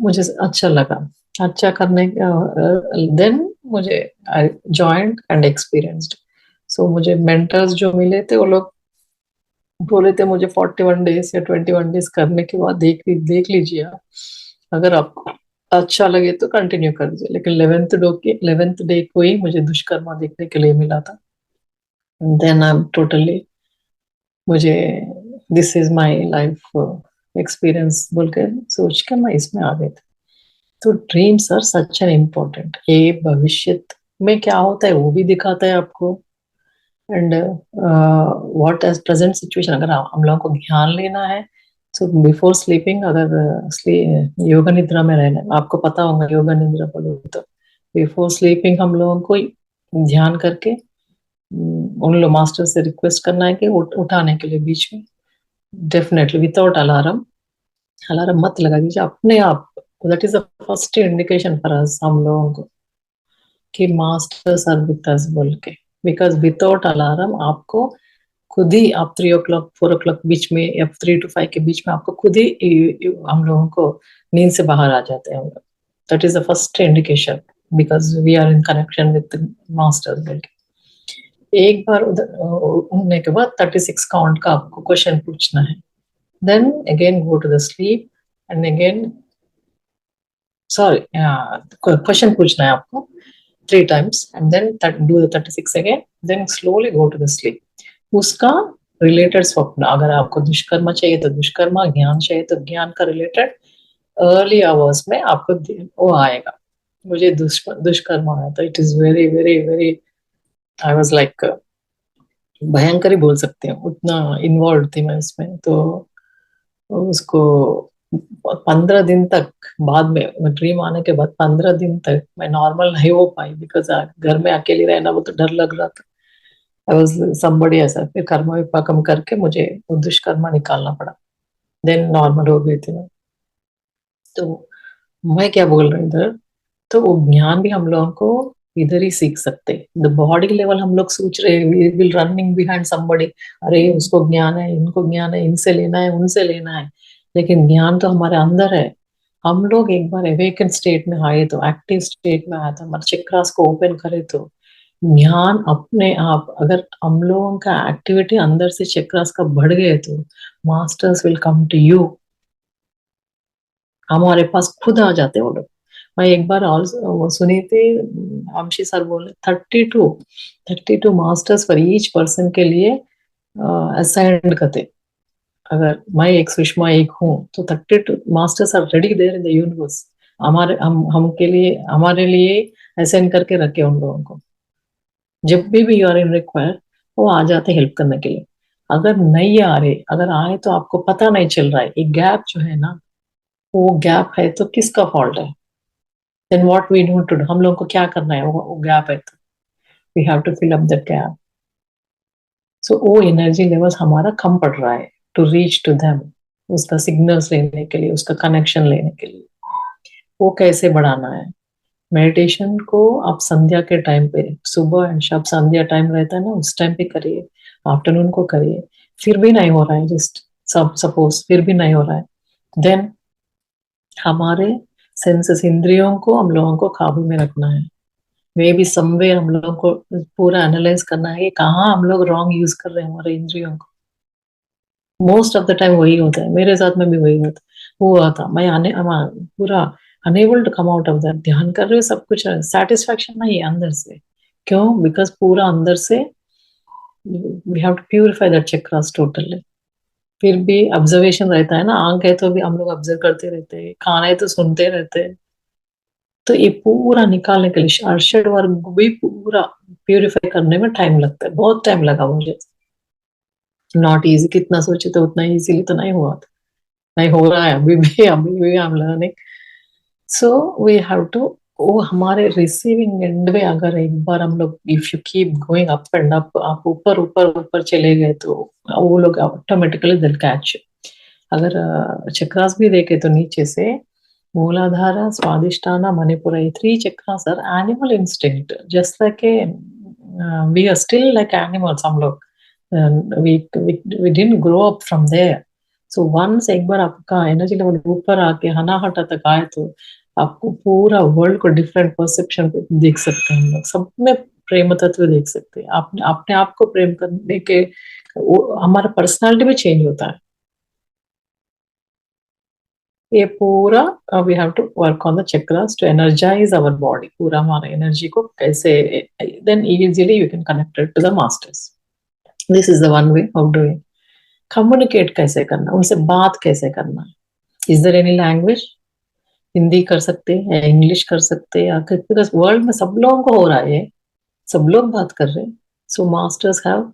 मुझे अच्छा लगा। अच्छा करने देन मुझे आई जॉइंड एंड एक्सपीरियंस्ड। सो मुझे मेंटर्स जो मिले थे वो लोग बोले थे मुझे 41 days या 21 days करने के बाद देख लीजिए आप, अगर आपको अच्छा लगे तो कंटिन्यू कर दीजिए। लेकिन 11th डे को ही मुझे दुष्कर्मा देखने के लिए मिला था। देन आई एम टोटली, मुझे this is my life experience बोल के सोच के मैं इसमें आ गई थी। तो dreams are such an important, ये भविष्य में क्या होता है वो भी दिखाता है आपको। And what as present situation, अगर हम लोगों को ध्यान लेना है तो बिफोर स्लीपिंग, अगर योगा निद्रा में रहना है, आपको पता होगा योगा निद्रा बोले तो बिफोर स्लीपिंग हम लोगों को ध्यान करके उन लोग मास्टर से रिक्वेस्ट करना है कि उठाने के लिए बीच में, डेफिनेटली विदाउट अलार्म। अलार्म मत लगा दीजिए अपने आप, that is the first indication for us, हम लोगों को, कि मास्टर्स आर विद अस बोल के। बिकॉज विदाउट अलार्म आपको खुद ही, आप 3 o'clock 4 o'clock बीच में या 3 to 5 के बीच में आपको खुद ही हम लोगों को नींद से बाहर आ जाते हैं। That is the first indication, because we are in connection with masters बोल के। एक बार उधर उठने के बाद 36 काउंट का आपको क्वेश्चन पूछना है, then again go to the sleep and again, sorry, question पूछना है आपको 3 times and then do the 36 again, then slowly go to the sleep. उसका रिलेटेड स्वप्न, अगर आपको दुष्कर्म चाहिए तो दुष्कर्म, ज्ञान चाहिए तो ज्ञान का रिलेटेड अर्ली आवर्स में आपको वो आएगा। मुझे दुष्कर्म आया तो it is very very very, I was like भयंकर ही बोल सकते हैं, उतना इन्वॉल्व थी मैं उसमें। तो उसको 15 दिन तक, बाद में ड्रीम आने के बाद 15 दिन तक मैं नॉर्मल नहीं हो पाई, बिकॉज घर में अकेली रहना वो तो डर लग रहा था। आई वाज समबडी ऐसा। फिर कर्म विपाकम करके मुझे वो दुष्कर्मा निकालना पड़ा, देन नॉर्मल हो गई थी मैं। तो मैं क्या बोल रही हूँ इधर, तो वो ज्ञान भी हम लोगों को इधर ही सीख सकते। द बॉडी लेवल हम लोग सोच रहे we will running behind somebody, अरे उसको ज्ञान है, इनको ज्ञान है, इनसे लेना है, उनसे लेना है, लेकिन ज्ञान तो हमारे अंदर है। हम लोग एक बार अवेकन स्टेट में आए तो, एक्टिव स्टेट में आए तो, हमारे चक्रास को ओपन करे तो ज्ञान अपने आप, अगर हम लोगों का एक्टिविटी अंदर से चक्रास का बढ़ गए तो masters will come to you, हमारे पास खुद आ जाते वो लोग। मैं एक बार वो सुनी थी, अमशी सर बोले 32 मास्टर्स फॉर ईच पर्सन के लिए असाइंड करते। अगर मैं एक सुषमा एक हूँ तो 32 masters are ready there in the universe, हमारे हम के लिए, हमारे लिए असाइन करके रखे उन लोगों को। जब भी यू आर इन रिक्वायर वो आ जाते हेल्प करने के लिए। अगर नहीं आ रहे, अगर आए तो आपको पता नहीं चल रहा है, एक गैप जो है ना, वो गैप है तो किसका फॉल्ट है? Then what we need to do, हम लोग को क्या करना है? वो गैप है तो we have to fill up that gap. So वो एनर्जी लेवल्स हमारा कम पड़ रहा है टू रीच टू देम, उसका सिग्नल्स लेने के लिए, उसका कनेक्शन लेने के लिए। वो कैसे बढ़ाना है? मेडिटेशन को आप संध्या के टाइम पे, सुबह एंड शाम संध्या टाइम रहता है ना, उस टाइम पे करिए, आफ्टरनून को करिए। फिर भी नहीं हो रहा है, जस्ट सपोज फिर भी नहीं हो रहा है, देन हमारे सेंसेस, इंद्रियों को हम लोगों को काबू में रखना है। वे भी समवेयर हम लोगों को पूरा एनालाइज करना है कि कहाँ हम लोग रॉन्ग यूज कर रहे हैं हमारे इंद्रियों को। मोस्ट ऑफ द टाइम वही होता है, मेरे साथ में भी वही होता हुआ था। मैं पूरा unable to come out of that. ध्यान कर रहे हो, सब कुछ सेटिस्फैक्शन नहीं है अंदर से। क्यों? बिकॉज पूरा अंदर से we have to purify that chakras totally. फिर भी ऑब्जर्वेशन रहता है ना, आंख है तो भी हम लोग ऑब्जर्व करते रहते हैं, खाना है तो सुनते रहते हैं। तो ये पूरा निकालने के लिए अर्शड वर्ग भी पूरा प्यूरिफाई करने में टाइम लगता है, बहुत टाइम लगा मुझे। नॉट इजी, कितना सोचे तो उतना इजीली तो नहीं हुआ था, नहीं हो रहा है अभी भी I am learning. So we have to, वो हमारे रिसीविंग एंड में अगर एक बार हम लोग, if you keep going up and up, आप ऊपर ऊपर ऊपर चले गए तो वो लोग ऑटोमेटिकली दिल कैच। अगर चक्रास भी देखे तो नीचे से मूलाधारा, स्वादिष्ठाना, मणिपुरा, ये 3 chakras are animal instinct, just like a we are still like animals हम लोग। we didn't grow up from there. So once एक बार आपका एनर्जी लेवल ऊपर आके हनाहटा तक आए तो आपको पूरा वर्ल्ड को डिफरेंट परसेप्शन पे देख सकते हैं। हम लोग सब में प्रेम तत्व देख सकते हैं। अपने आप को प्रेम करने के हमारा पर्सनालिटी भी चेंज होता है। ये पूरा we have to work on the chakras to energize our body, पूरा हमारा एनर्जी को कैसे, then easily you can connect to the masters. This is the one way of doing. Communicate कैसे करना, उनसे बात कैसे करना, is there any language? Hindi कर सकते हैं, इंग्लिश कर सकते हैं, या बिकॉज वर्ल्ड में सब लोगों को हो रहा है, सब लोग बात कर रहे हैं। सो masters have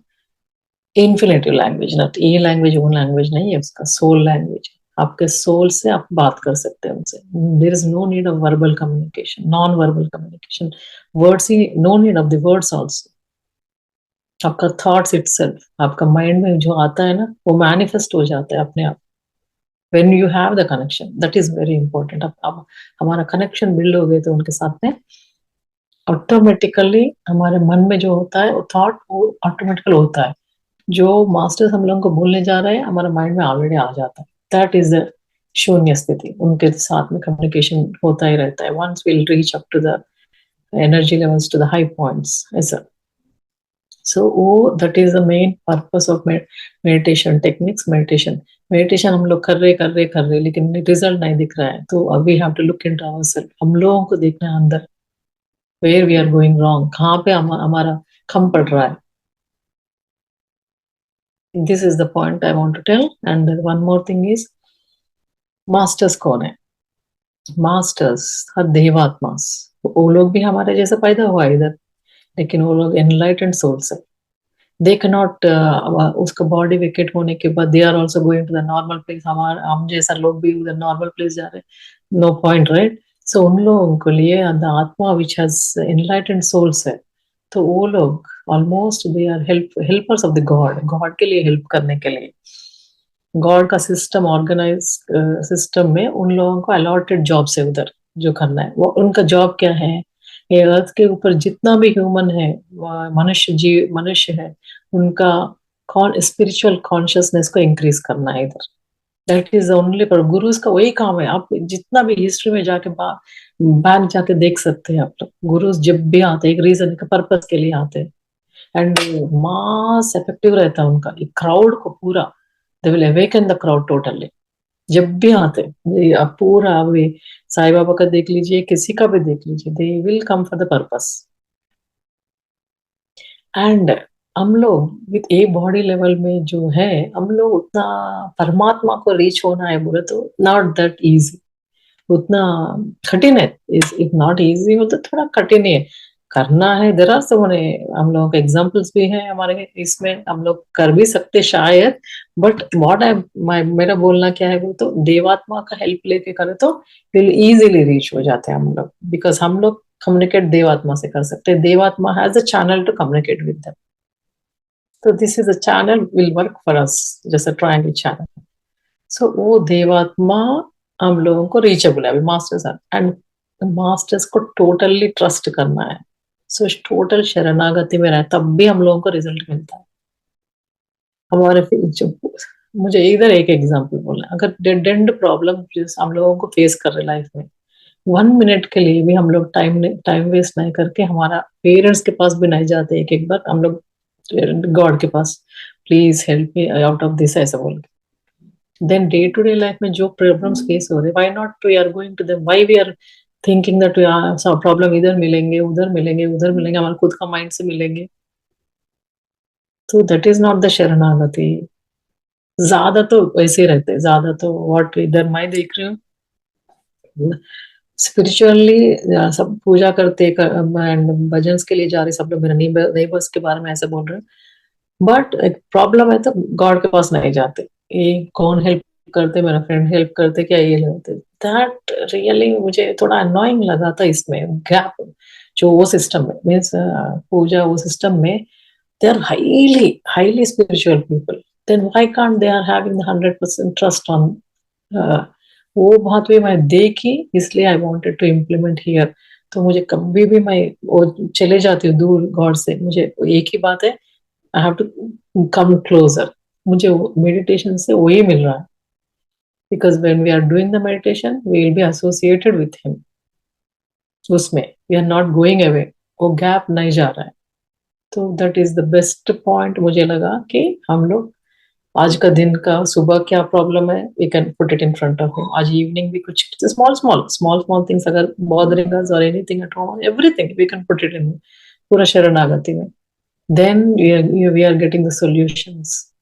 infinitive language, not ये लैंग्वेज वो लैंग्वेज नहीं है, उसका सोल लैंग्वेज। आपके सोल से आप बात कर सकते हैं उनसे। There is no need of verbal communication, non verbal communication, words ही, no need of the words also. आपका थॉट्स इटसेल्फ, आपका माइंड में जो आता है ना, वो मैनिफेस्ट हो जाता है अपने आप। when you have the connection, that is very important। अब हमारा कनेक्शन बिल्ड हो गए तो उनके साथ में ऑटोमेटिकली हमारे मन में जो होता है वो थॉट वो ऑटोमेटिकल होता है। जो मास्टर्स हम लोगों को बोलने जा रहे हैं हमारे माइंड में ऑलरेडी आ जाता है। दैट इज द शून्य स्थिति। उनके साथ में कम्युनिकेशन होता ही रहता है। Once will reach up to the energy levels, to the high points, ऐसा। सो वो that is the main purpose of meditation techniques. Meditation हम लोग कर रहे लेकिन रिजल्ट नहीं दिख रहा है, तो we have to look into ourselves. हम लोगों को देखना है अंदर, where we are going wrong, कहाँ पे हमारा कम पड़ रहा है। This is the point I want to tell. And one more thing is, masters कौन है? मास्टर्स आर देवात्मास। वो लोग भी हमारे जैसे पैदा हुआ इधर, लेकिन वो लोग एनलाइटेंड सोल्स है। दे कैनॉट उसका बॉडी वेकेट होने के बाद they are also going to the normal place. हम जैसा लोग भी उधर नॉर्मल प्लेस जा रहे, नो पॉइंट, राइट? सो उन लोगों के लिए द आत्मा विच हैज एनलाइटेंड सोल्स है, तो वो लोग almost they are helpers of the god. God के लिए हेल्प करने के लिए गॉड का सिस्टम, ऑर्गेनाइज सिस्टम में उन लोगों को अलॉटेड जॉब्स है उधर जो करना है। वो उनका जॉब क्या है? ये अर्थ के ऊपर जितना भी ह्यूमन है, मनुष्य है, उनका स्पिरिचुअल कॉन्शियसनेस को इंक्रीज करना है इधर। दैट इज ओनली पर गुरुज का वही काम है। आप जितना भी हिस्ट्री में जाके बैक जाके देख सकते हैं आप लोग, गुरुज जब भी आते हैं एक रीजन का पर्पस के लिए आते हैं। एंड मास इफेक्टिव रहता है उनका, एक क्राउड को पूरा, they will awaken the crowd totally जब भी आते। आप पूरा वे साईं बाबा का देख लीजिए, किसी का भी देख लीजिए, दे will come for the purpose. And हम लोग विथ ए बॉडी लेवल में जो है, हम लोग उतना परमात्मा को रीच होना है बोले तो नॉट दैट इजी, उतना कठिन है। इफ नॉट इजी हो तो थोड़ा कठिन है, करना है। देयर आर सो मनी, हम लोगों के एग्जांपल्स भी हैं हमारे इसमें, हम लोग कर भी सकते शायद। बट मेरा बोलना क्या है वो, तो देवात्मा का हेल्प लेके करे तो विल इजीली रीच हो जाते हैं हम लोग, बिकॉज हम लोग कम्युनिकेट देवात्मा से कर सकते हैं। देवात्मा has a channel to communicate with them, तो this is a channel will work for us, जैसे ट्रायंगल चैनल। सो वो देवात्मा हम लोगों को रीचेबल है। अभी मास्टर्स एंड मास्टर्स को टोटली ट्रस्ट करना है। सो टोटल शरणागति में रहे, तब भी हम लोगों को रिजल्ट मिलता है। हमारे मुझे इधर एक एग्जांपल बोलना, अगर डेड एंड प्रॉब्लम हम लोगों को फेस कर रहे लाइफ में, 1 मिनट के लिए भी हम लोग टाइम वेस्ट नहीं करके हमारा पेरेंट्स के पास भी नहीं जाते, एक बार हम लोग गॉड के पास, please help me out of this, ऐसा बोल के। Then day to day life में जो प्रॉब्लम्स फेस हो रहे, why not we are going to them, why we are thinking that problem इधर मिलेंगे, उधर मिलेंगे, उधर मिलेंगे, हमारे खुद का माइंड से मिलेंगे। तो दैट इज नॉट द शरणागति। ज्यादा तो वैसे रहते, ज्यादा तो व्हाट इधर मैं देख रही हूँ, स्पिरिचुअली सब पूजा करते एंड भजन के लिए जा रहे सब लोग, मेरा नेबर्स के बारे में ऐसे बोल रहे हैं। बट एक प्रॉब्लम है तो गॉड के पास नहीं जाते। ये कौन हेल्प करते, मेरा फ्रेंड हेल्प करते क्या, ये होते। दैट रियली मुझे थोड़ा अनोइंग लगा था इसमें गैप, जो वो सिस्टम में मीन्स पूजा वो सिस्टम में they are highly spiritual people, then why can't they are having 100% trust on. वो बात भी मैं देखी, इसलिए I wanted to implement here. तो मुझे कभी भी मैं वो चले जाती हूँ दूर गॉड से, मुझे एक ही बात है, I have to come closer. मुझे मेडिटेशन से वही मिल रहा है, because when we are doing the meditation we will be associated with him, उसमें we are not going away, वो गैप नहीं जा रहा है। तो that is the best point मुझे लगा कि हम लोग आज का दिन का सुबह क्या प्रॉब्लम है, we can put it in front of him. आज इवनिंग भी कुछ स्मॉल थिंग्स अगर बॉदरिंग अस और anything at home, everything we can put it in पूरा शरणागति में। then we are getting the solutions.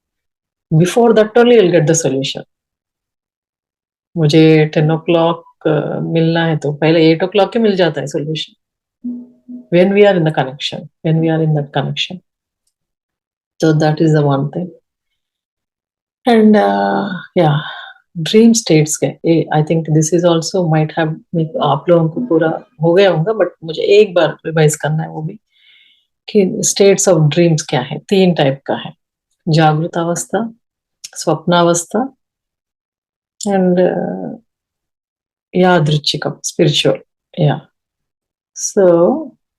Before that only you'll get the solution. मुझे 10 o'clock मिलना है तो पहले 8 o'clock ही मिल जाता है solution. When we are in the connection, when we are in that connection. So that is the one thing. And yeah, dream states के I think this is also might have, आप लोगों को पूरा हो गया होगा बट मुझे एक बार रिवाइज करना है वो भी, कि स्टेट्स ऑफ ड्रीम्स क्या है. 3 टाइप का है: जागृत अवस्था, स्वप्नावस्था एंड यादृच्छिकम, स्पिरिचुअल. या सो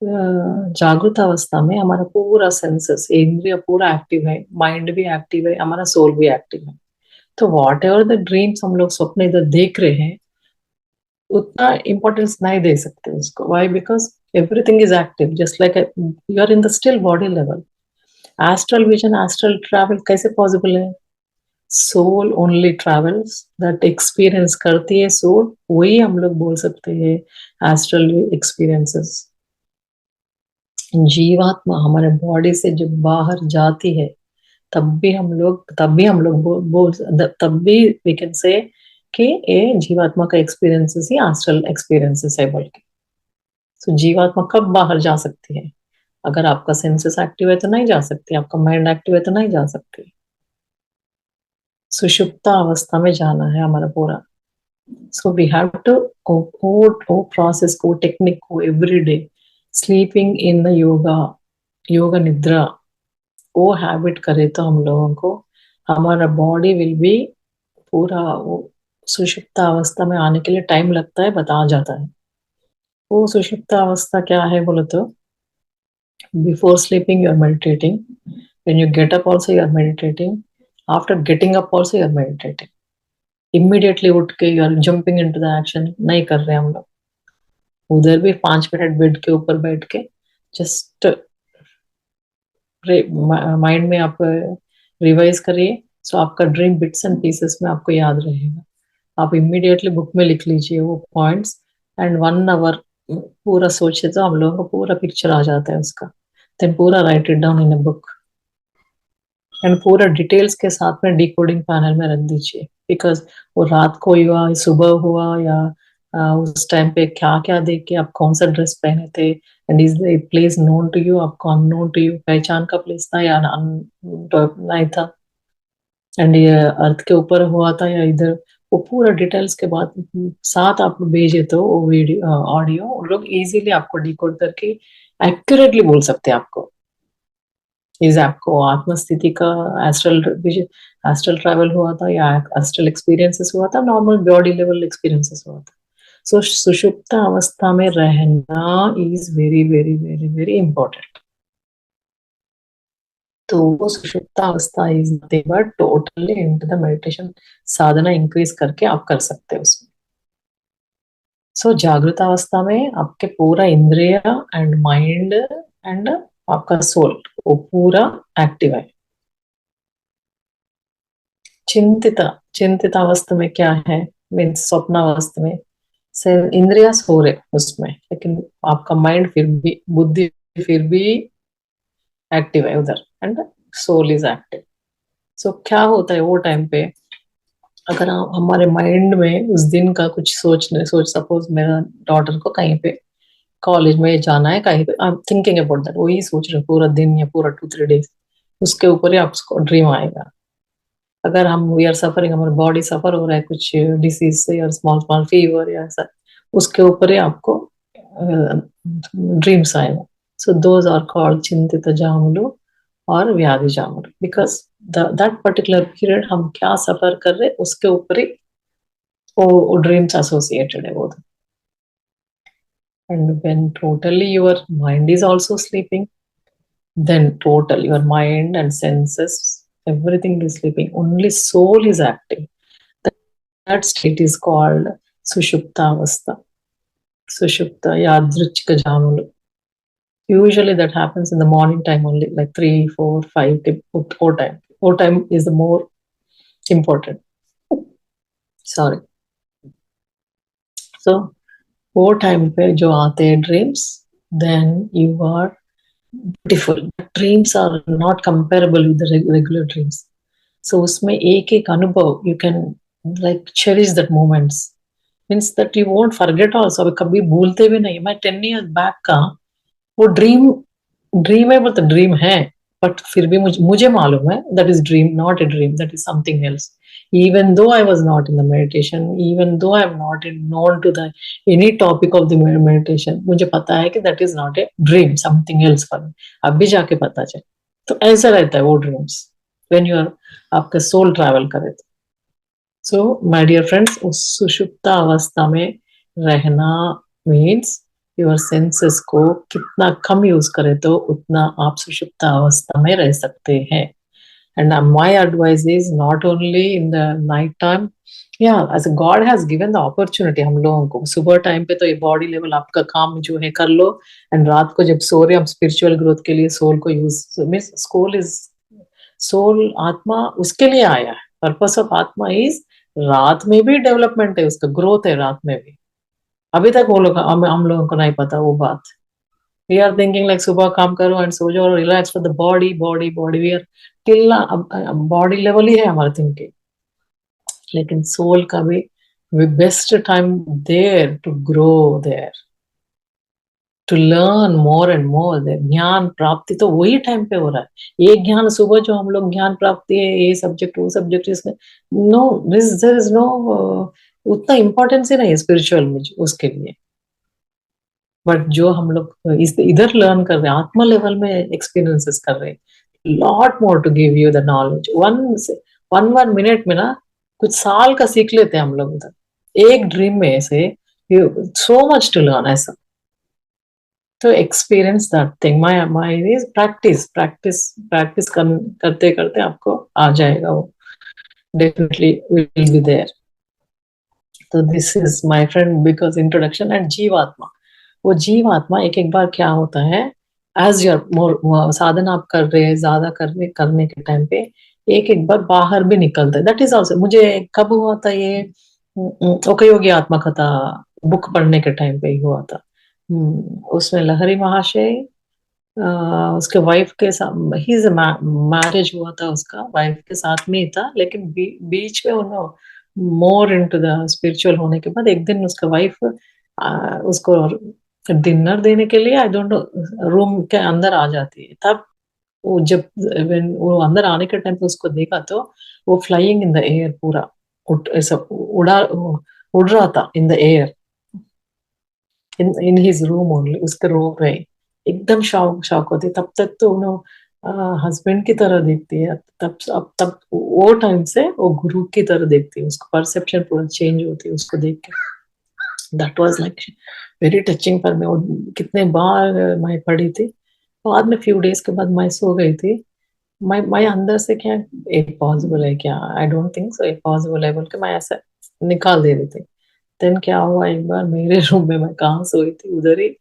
जागृत अवस्था में हमारा पूरा सेंसेस, इंद्रिय पूरा एक्टिव है, माइंड भी एक्टिव है, हमारा सोल भी एक्टिव है. तो वॉट एवर द ड्रीम्स हम लोग स्वप्न इधर देख रहे हैं उतना इम्पोर्टेंस नहीं दे सकते उसको. Why? Because everything is active, just like you are in the still body level. Astral vision, astral travel कैसे पॉसिबल है? Soul only travels, that experience करती है सोल, वही हम लोग बोल सकते हैं एस्ट्रल एक्सपीरियंसेस. जीवात्मा हमारे बॉडी से जब बाहर जाती है तब भी हम लोग तब भी वी कैन से कि ये जीवात्मा का एक्सपीरियंसेस ही एस्ट्रल एक्सपीरियंसेस है बोल के. तो जीवात्मा कब बाहर जा सकती है? अगर आपका सेंसेस एक्टिव है तो नहीं जा सकती, आपका माइंड एक्टिव है तो नहीं जा सकती. सुषुप्त अवस्था में जाना है हमारा पूरा. सो वी हैव टू वो प्रोसेस को, टेक्निक को every day, sleeping in the yoga निद्रा, वो हैबिट करे तो हम लोगों को हमारा बॉडी विल बी पूरा वो सुषुप्त अवस्था में आने के लिए टाइम लगता है, बता जाता है. वो सुषुप्त अवस्था क्या है बोले तो, before sleeping you are meditating, when you get up also you are meditating, after getting up also you are meditating. Immediately उठ के you are jumping into the action नहीं कर रहे हम लोग. उधर भी 5 मिनट बेड के ऊपर बैठ के जस्ट माइंड में आप रिवाइज करिए. सो आपका ड्रीम बिट्स एंड पीसेस में आपको याद रहेगा. आप इमीडिएटली बुक में लिख लीजिए वो पॉइंट्स, एंड 1 आवर पूरा सोचे तो हम लोगों को पूरा पिक्चर आ जाता है उसका. देन पूरा right it down in a book and पूरा डिटेल्स के साथ में डिकोडिंग पैनल में रख दीजिए. बिकॉज वो रात को हुआ, सुबह हुआ, या उस टाइम पे क्या क्या देख के आप कौन सा ड्रेस पहने थे, and is the place known to you, आपको अननोन टू यू, पहचान का प्लेस था या नहीं था, एंड ये अर्थ के ऊपर हुआ था या इधर, वो पूरा डिटेल्स के बाद साथ आप भेजे तो वो वीडियो ऑडियो लोग इजीली आपको डिकोड करके एक्यूरेटली बोल सकते हैं आपको. इस आपको आत्मस्थिति का एस्ट्रल ट्रैवल हुआ था या एस्ट्रल एक्सपीरियंसेस हुआ था, नॉर्मल बॉडी लेवल एक्सपीरियंसेस हुआ था. सो सुषुप्त अवस्था में रहना is very very very very important. तो वो सुषुप्त अवस्था is nothing but totally into the meditation, Sadhana increase करके आप कर सकते हो उसमें. सो जागृत अवस्था में आपके पूरा इंद्रिय एंड माइंड एंड आपका सोल वो पूरा एक्टिव है. चिंतित अवस्था में क्या है, मीन्स स्वप्न अवस्था में से इंद्रिया सो रहे उसमें, लेकिन आपका माइंड फिर भी, बुद्धि फिर भी एक्टिव है उधर, एंड सोल इज एक्टिव. सो क्या होता है वो टाइम पे, अगर हमारे माइंड में उस दिन का कुछ सोच सपोज मेरा डॉटर को कहीं पे कॉलेज में जाना है, कहीं पे I am thinking about that, वही सोच रहे पूरा दिन या पूरा 2-3 डेज, उसके ऊपर ही आपको ड्रीम आएगा. अगर हम वी आर सफरिंग, हमारा बॉडी सफर हो रहा है कुछ डिसीज से या स्मॉल स्मॉल फीवर या ऐसा, उसके ऊपर ही आपको ड्रीम्स आएगा. सो दोज आर कॉल्ड चिंतित जामुलु और व्याधि जामुलु, बिकॉज दैट पर्टिकुलर पीरियड हम क्या सफर कर रहे उसके ऊपर ही वो ड्रीम्स एसोसिएटेड है वो. And when totally your mind is also sleeping, then total your mind and senses, everything is sleeping, only soul is active. That state is called sushupta avastha, sushupta yadrichika jamulu. Usually that happens in the morning time only, like 3, 4, 5 time. O time is the more important. Sorry. So वो time पे जो आते हैं dreams, then you are beautiful dreams are not comparable with regular dreams. So उसमें एक एक अनुभव you can like cherish that moments means that you won't forget also. अभी कभी भूलते भी नहीं. मैं 10 years बैक का वो ड्रीम ड्रीम है, मतलब ड्रीम है, बट फिर भी मुझे मालूम है that is dream, not a dream, that is something else. Even though I was not in the meditation, even though I am not in known to the any topic of the meditation, मुझे पता है कि that is not a dream, something else for me. अभी जाके पता चले. तो ऐसा रहता है वो ड्रीम्स when you are आपका सोल ट्रैवल करे तो. सो माय डियर फ्रेंड्स, उस सुषुप्त अवस्था में रहना मीन्स योर सेंसेस को कितना कम यूज करे तो उतना आप सुषुप्त अवस्था में रह सकते हैं. And my advice is not only in the night time, yeah, as God has given the opportunity हम लोगों को सुबह टाइम पे तो ये बॉडी लेवल आपका काम जो है कर लो, एंड रात को जब सो रहे हम स्पिरिचुअल ग्रोथ के लिए सोल को यूज मीन्स सोल आत्मा उसके लिए आया है. पर्पस ऑफ आत्मा इज रात में भी डेवलपमेंट है, उसका ग्रोथ है रात में भी. अभी तक वो लोग हम लोगों को नहीं पता वो बात. वी आर थिंकिंग लाइक सुबह काम करो एंड सो जाओ, relax for the body body body. We are till body level ही है हमारा थिंकिंग. लेकिन सोल का भी best time there to grow, there to learn more and more. ज्ञान प्राप्ति तो वही टाइम पे हो रहा है. एक ज्ञान सुबह जो हम लोग ज्ञान प्राप्ति है, ये सब्जेक्ट वो सब्जेक्ट, इसमें नो देयर इज नो उतना इम्पोर्टेंस ही नहीं है स्पिरिचुअल में उसके लिए. बट जो हम लोग इधर लर्न कर रहे हैं, आत्मा लेवल में एक्सपीरियंसेस कर रहे हैं, lot more to give you the knowledge. One minute में ना कुछ साल का सीख लेते हैं हम लोग उधर, एक ड्रीम में से सो मच टू लर्न ऐसा. तो experience that thing. My is practice practice practice करते करते आपको आ जाएगा वो, डेफिनेटली विल बी देयर. तो this is my friend because introduction. And जीवात्मा, वो जीवात्मा एक एक बार क्या होता है, एज यूर मोर साधना आप कर रहे हैं, ज्यादा करने के टाइम पे एक एक बार बाहर भी निकलता है. That is also. मुझे कब हुआ था ये, ओकयोगी आत्मकथा बुक पढ़ने के टाइम पे ही हुआ था. उसमें लहरी महाशय उसके वाइफ के साथ ही मैरिज हुआ था, उसका वाइफ के साथ में ही था, लेकिन बीच में उन्होंने मोर इनटू द स्पिरिचुअल होने के बाद एक दिन उसका वाइफ उसको डिनर देने के लिए आई डोंट नो रूम के अंदर आ जाती है. तब वो जब वो अंदर आने के टाइम पे उसको देखा तो वो फ्लाइंग इन द एयर, पूरा ऐसा उड़ रहा था in the air, in his room only, उसके रूम में. एकदम शॉक होती. तब तक तो उन्होंने हस्बैंड की तरह देखती है. तब वो टाइम से वो गुरु की तरह देखती है उसको. परसेप्शन पूरा चेंज होती है उसको देख के. That was like very touching for me. कितने बार मैं पढ़ी थी. बाद में फ्यू डेज के बाद मैं सो गई थी. मैं अंदर से क्या एक पॉसिबल है क्या, आई डोंट थिंक सो एक पॉसिबल है बोल के मैं ऐसा निकाल दे रही थी. देन क्या हुआ, एक बार मेरे रूम में मैं कहाँ सोई थी उधर ही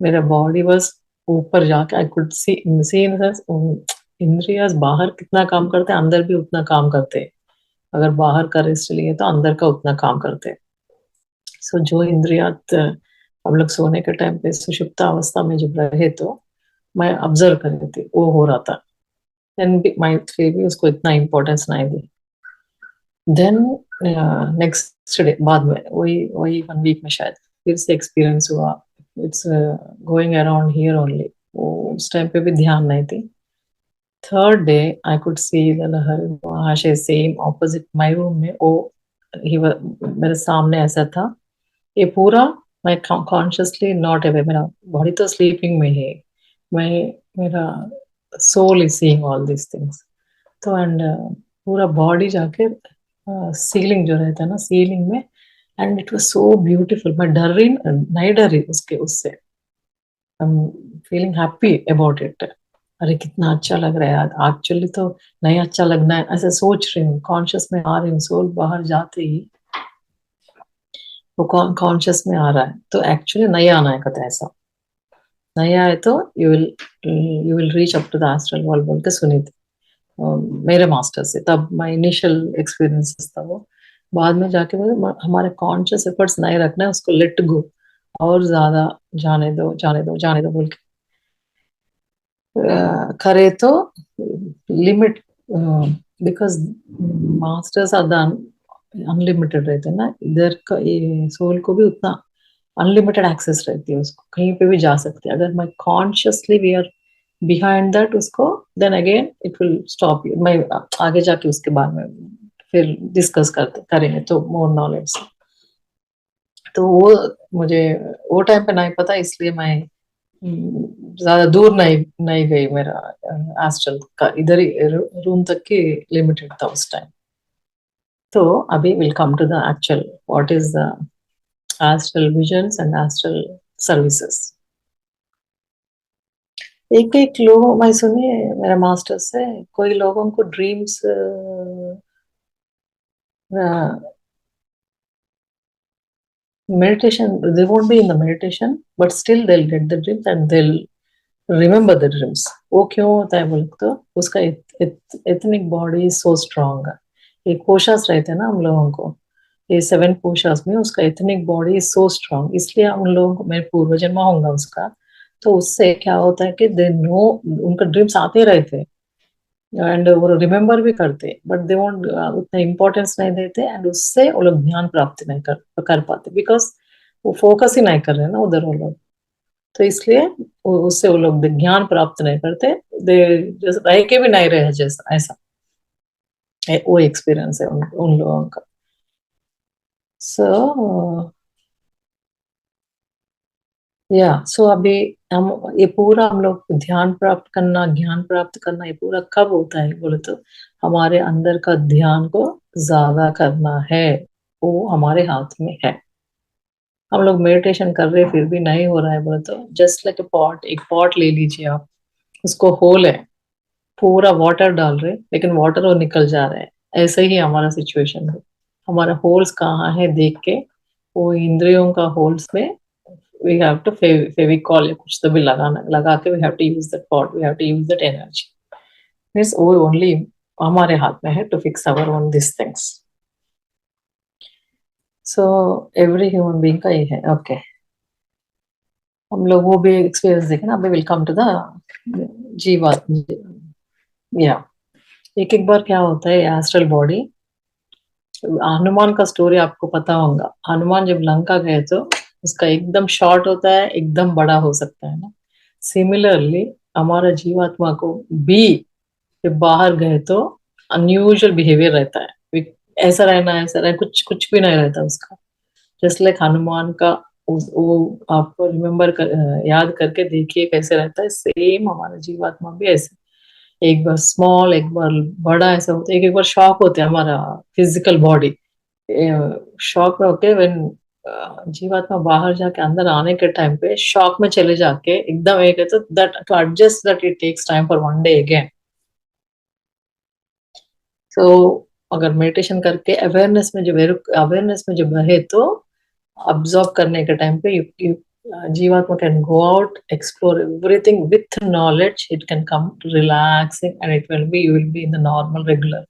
मेरा बॉडी बस ऊपर जाके आई कुड सी इंद्रियास बाहर कितना काम करते हैं, अंदर भी उतना काम करते हैं. अगर बाहर का रेस्ट लिए तो अंदर का उतना काम करते हैं. सो जो इंद्रियात हम लोग सोने के टाइम पे सुषुप्त अवस्था में जब रहे तो मैं ऑब्जर्व कर रही थी वो हो रहा था. देन मैं फिर भी उसको इतना इम्पोर्टेंस नहीं दी. देन नेक्स्ट डे बाद में वही 1 वीक में शायद फिर से एक्सपीरियंस हुआ. It's going around here only. वो उस टाइम पे भी ध्यान नहीं थी. Third day I could see महाशय सेम ऑपोजिट माय रूम में. वो मेरे सामने ऐसा था. ये पूरा मैं कॉन्शियसली नॉट अवे, मेरा बॉडी तो स्लीपिंग में है, मैं मेरा soul is seeing all this things. तो एंड पूरा बॉडी जाके सीलिंग जो रहता है ना, सीलिंग में. And it was so beautiful. मैं डर रही नहीं डर रही उससे. I am feeling happy about it. अरे कितना अच्छा लग रहा है. एक्चुअली तो नहीं अच्छा लगना है ऐसा सोच रही हूँ, कॉन्शियस में आ रही हूँ. सोल बाहर जाते ही वो कॉन्शियस में आ रहा है. तो एक्चुअली नहीं आना है कथा ऐसा नहीं आए तो you will reach up to the astral world बोल के सुनी थी मेरे मास्टर से. तब माय इनिशियल एक्सपीरियंसेस था वो. बाद में जाके बोले हमारे कॉन्शियस एफर्ट्स नहीं रखना है, उसको लेट गो और ज्यादा जाने दो जाने दो जाने दो बोल के. करे तो limit, because masters are the unlimited रहते हैं ना, इधर का ये सोल को भी उतना अनलिमिटेड एक्सेस रहती है, उसको कहीं पे भी जा सकते हैं। अगर मैं consciously we are behind that उसको, then again it will stop you. मैं आगे जाके उसके बारे में फिर डिस्कस करेंगे तो मोर नॉलेज। तो वो मुझे वो टाइम पे नहीं पता, इसलिए मैं ज्यादा दूर नहीं नहीं गई। मेरा एस्ट्रल का इधर ही रूम तक की लिमिटेड था उस टाइम। तो अभी will come to the actual what is the astral visions and astral services. एक एक लोगों, मैं सुनी मेरा मास्टर से, कोई लोगों को dreams meditation, they won't be in the meditation but still they'll get the dreams and they'll remember the dreams. वो क्यों होता है बोले तो उसका ethnic body is so strong. ये कोशास रहते हैं ना हम लोगों को, ये 7 कोशास में उसका ethnic body is so strong, इसलिए हम लोगों को, मेरे पूर्व जन्म होगा उसका, तो उससे क्या होता है कि दे नो, उनका ड्रीम्स आते रहते एंड वो रिमेम्बर भी करते, बट दे वोंट उतना इम्पोर्टेंस नहीं देते, एंड उससे वो लोग ध्यान प्राप्ति नहीं कर पाते, बिकॉज वो फोकस ही नहीं कर रहे ना उधर वो लोग। तो इसलिए उससे वो लोग ज्ञान प्राप्त नहीं करते, दे जैसे रह के भी नहीं रहे जैसा, ऐसा वो एक्सपीरियंस है उन लोगों का। सो सो अभी हम ये पूरा हम लोग ध्यान प्राप्त करना, ज्ञान प्राप्त करना, ये पूरा कब होता है बोले तो हमारे अंदर का ध्यान को ज्यादा करना है, वो हमारे हाथ में है। हम लोग मेडिटेशन कर रहे फिर भी नहीं हो रहा है बोले तो जस्ट लाइक ए पॉट, एक पॉट ले लीजिए आप, उसको होल है, पूरा वाटर डाल रहे लेकिन वाटर वो निकल जा रहा है, ऐसे ही हमारा सिचुएशन है। हमारा होल्स कहाँ है देख के, वो इंद्रियों का होल्स में we have to फेविकॉल या कुछ तो भी लगा के we have to use that pot, we have to use that energy, means वो only हमारे हाथ में है to fix our own these things. So every human being का ये है। ओके हम लोग वो भी एक्सपीरियंस देखें ना। अभी विल कम टू द जीवात। या एक एक बार क्या होता है एस्ट्रल बॉडी, हनुमान का स्टोरी आपको पता होगा। हनुमान जब लंका गए तो उसका एकदम शॉर्ट होता है, एकदम बड़ा हो सकता है ना। सिमिलरली हमारा जीवात्मा को भी जब बाहर गए तो अनयूजुअल बिहेवियर रहता है, ऐसा रहना ऐसा रहना, कुछ कुछ भी नहीं रहता उसका। जस्ट लाइक हनुमान का वो आपको रिमेम्बर याद करके देखिए कैसे रहता है, सेम हमारा जीवात्मा भी ऐसे, एक बार स्मॉल एक बार बड़ा ऐसा होता है। एक बार शॉक होते हैं हमारा फिजिकल बॉडी, शॉक में होके व्हेन जीवात्मा बाहर जाके अंदर आने के टाइम पे शॉक में चले जाके एकदम एक है, तो that to adjust that it takes time for 1 day again. तो अगर मेडिटेशन करके अवेयरनेस में जब रहे तो अब्सॉर्ब करने के टाइम पे you जीवात्मा can go out, explore everything with knowledge, it can come relaxing and it will be, you will be in the normal regular.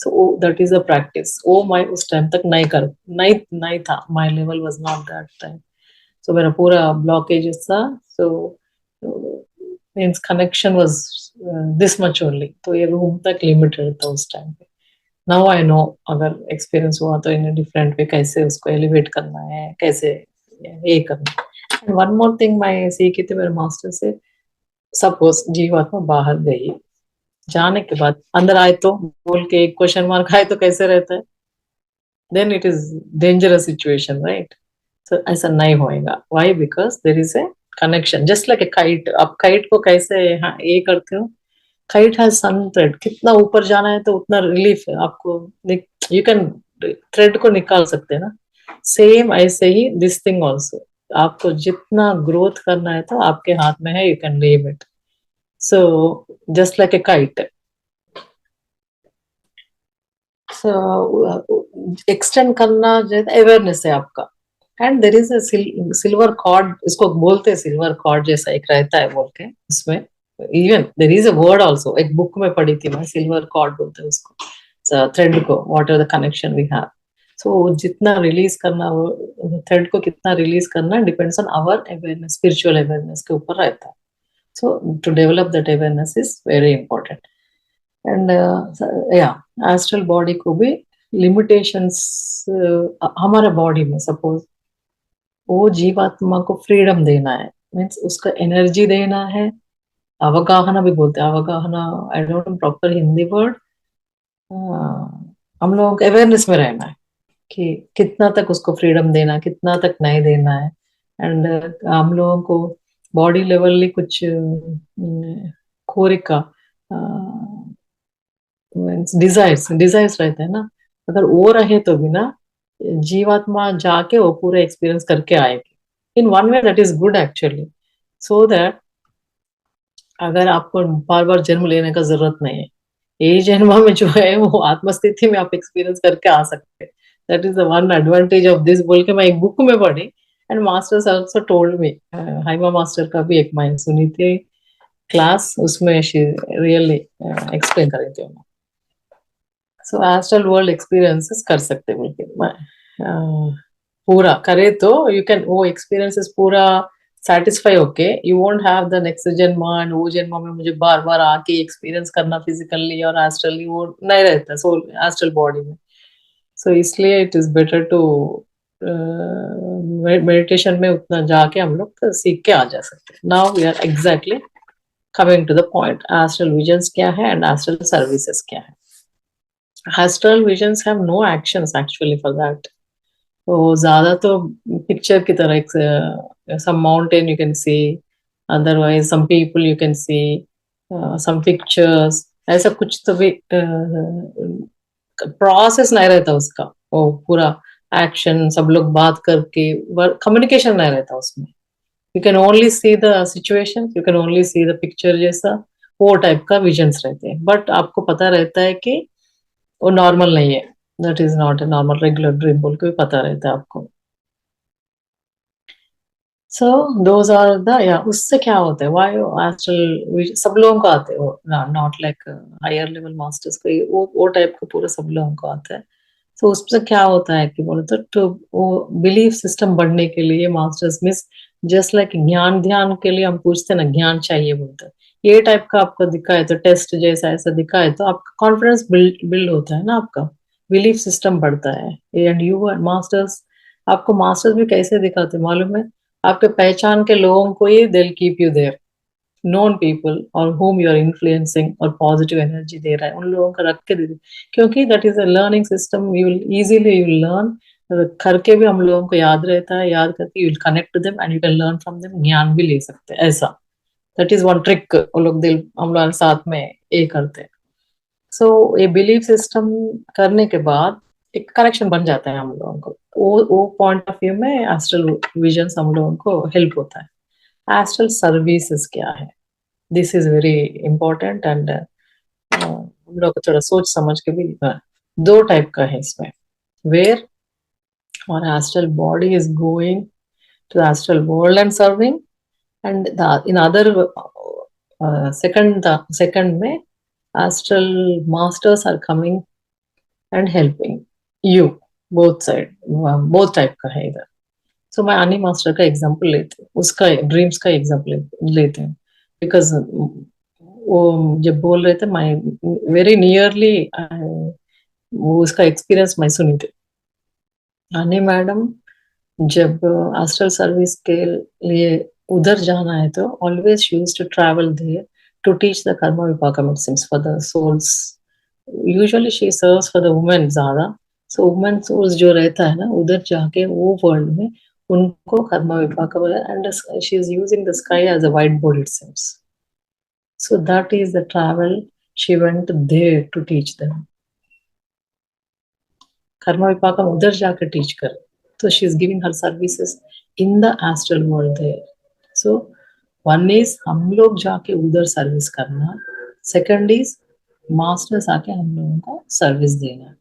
So that is a practice. वो मैं उस टाइम तक नहीं था, my level was not that time. So मेरा पूरा blockage था, so means connection was this much only, तो ये रूम तक लिमिटेड था उस टाइम पे। नाउ आई नो, अगर एक्सपीरियंस हुआ तो इन डिफरेंट वे कैसे उसको एलिवेट करना है, कैसे ये करना है। एंड वन मोर थिंग मैं सीखी थी मेरे मास्टर से, सपोज जीवात्मा बाहर गई, जाने के बाद अंदर आए तो बोल के एक क्वेश्चन मार्क आए तो कैसे रहता है, then it is dangerous situation, right. तो ऐसा नहीं होएगा। Why? Because there is a connection, just like a kite. आप काइट को कैसे ये करते हो, काइट हैज सन थ्रेड, कितना ऊपर जाना है तो उतना रिलीफ है आपको, यू कैन थ्रेड को निकाल सकते हैं ना। सेम ऐसे ही दिस थिंग ऑल्सो, आपको जितना ग्रोथ करना है तो आपके हाथ में है, you can leave it. So just like a kite, so extend करना अवेयरनेस है आपका। And there is a silver cord, इसको बोलते हैं सिल्वर कॉर्ड जैसा एक रहता है बोल के, उसमें even there is a word also, एक बुक में पढ़ी थी मैं, सिल्वर कॉर्ड बोलते हैं उसको, थ्रेड को, what are the connection we have. So जितना रिलीज करना, वो थ्रेड को कितना रिलीज करना depends on our awareness, spiritual awareness के ऊपर रहता है। So to develop that awareness is very important. And astral body को भी limitations हमारे body में suppose वो जीवात्मा को फ्रीडम देना है, मीन्स उसका एनर्जी देना है, अवगाहना भी बोलते हैं, अवगाहना I don't know proper Hindi word, हम लोगों को अवेयरनेस में रहना है कि कितना तक उसको फ्रीडम देना है, कितना तक नहीं देना है। एंड हम लोगों को बॉडी लेवल कुछ कोरिका डिजायर्स रहते हैं ना, अगर वो रहे तो भी ना जीवात्मा जाके वो पूरा एक्सपीरियंस करके आएगी। In one way that is good actually, so that अगर आपको बार बार जन्म लेने का जरूरत नहीं है, यही जन्म में जो है वो आत्मस्थिति में आप एक्सपीरियंस करके आ सकते हैं। That is the one advantage of this बोल के मैं एक बुक में पढ़ी, and masters also told me, हाइमा मास्टर का भी एक मैं सुनी थी क्लास, उसमें शी रियली एक्सप्लेन कर रही थी। सो एस्ट्रल वर्ल्ड एक्सपीरियंसेस कर सकते बोल के पूरा करे तो यू कैन, वो एक्सपीरियंसेस पूरा सेटिस्फाई होके you won't have the next जन्म एंड वो जन्म में मुझे बार बार आके एक्सपीरियंस करना फिजिकली और एस्ट्रली, वो नहीं रहता सोल एस्ट्रल बॉडी में। सो इसलिए it is better to meditation में उतना जाके हम लोग सीख के आ जा सकते हैं। Now we are exactly coming to the point, astral visions क्या है एंड एस्ट्रल सर्विसेज क्या है। Astral visions have no actions actually for that, तो ज्यादा तो पिक्चर की तरह एक some mountain you can see, otherwise some people you can see, some pictures, ऐसा कुछ तो भी प्रोसेस नहीं रहता उसका, वो पूरा एक्शन सब लोग बात करके कम्युनिकेशन नहीं रहता उसमें। You can only see the situation, you can only see the picture, जैसा वो टाइप का विजन्स रहते हैं, बट आपको पता रहता है कि वो नॉर्मल नहीं है, that is not a normal regular dream बोल के भी पता रहता है आपको। सो दोज आर द, या उससे क्या होता है, वाई एस्ट्रल सब लोगों को आते हैं, not like higher level masters को, वो टाइप का पूरा सब लोगों को आता है। सो उससे क्या होता है कि बोले तो वो बिलीफ सिस्टम बढ़ने के लिए मास्टर्स मीन्स जस्ट लाइक ज्ञान ध्यान के लिए हम पूछते ना ज्ञान चाहिए बोलते हैं, ये टाइप का आपको दिखाए तो टेस्ट जैसा ऐसा दिखाए तो आपका कॉन्फिडेंस बिल्ड होता है ना, आपका बिलीफ सिस्टम बढ़ता है। एंड यू आर मास्टर्स, आपको मास्टर्स भी कैसे दिखाते मालूम है, आपके पहचान के लोगों को ही दे keep you there, known people और होम यू आर इन्फ्लुएंसिंग और पॉजिटिव एनर्जी दे रहा है उन लोगों का रख के दे, क्योंकि that is a learning system, you will easily you will learn करके भी हम लोगों को याद रहता है, याद करके you will connect to them and you can learn from them, ज्ञान भी ले सकते हैं ऐसा। दैट इज वन ट्रिक वो लोग दिल हम लोग साथ में ये करते हैं। सो ये बिलीफ सिस्टम करने के बाद एक कनेक्शन बन जाता है हम लोगों को, वो पॉइंट ऑफ व्यू में एस्ट्रल विजन्स हम लोगों को हेल्प होता है। एस्ट्रल सर्विसेज क्या है, this is very important, and हम लोग को थोड़ा सोच समझ के भी दो टाइप का है इसमें, वेयर और astral body is going to astral world and serving, and in other second में astral masters are coming and helping you, both side, both type का है इधर। सो मैं अनी मास्टर का एग्जांपल लेते हैं, उसका ड्रीम्स का एग्जांपल लेते हैं, बिकॉज वो जब बोल रहे थे मैं वेरी नियरली वो उसका एक्सपीरियंस मैं सुनी थी। अनी मैडम जब एस्ट्रल सर्विस के लिए उधर जाना है तो always she used to travel there to teach the karma vipaka medicines for the souls. Usually she serves for the women ज़्यादा, so women souls जो रहता है ना उधर जाके वो वर्ल्ड में उनको कर्मा विपाका बोला, and she is using the sky as a whiteboard it seems. So that is the travel she went there to teach them. Karma विपाका उधर जाकर टीच कर, तो she is giving her services in the astral world there. So one is हम लोग जाके उधर service करना, second is masters आके हम लोगों को सर्विस देना,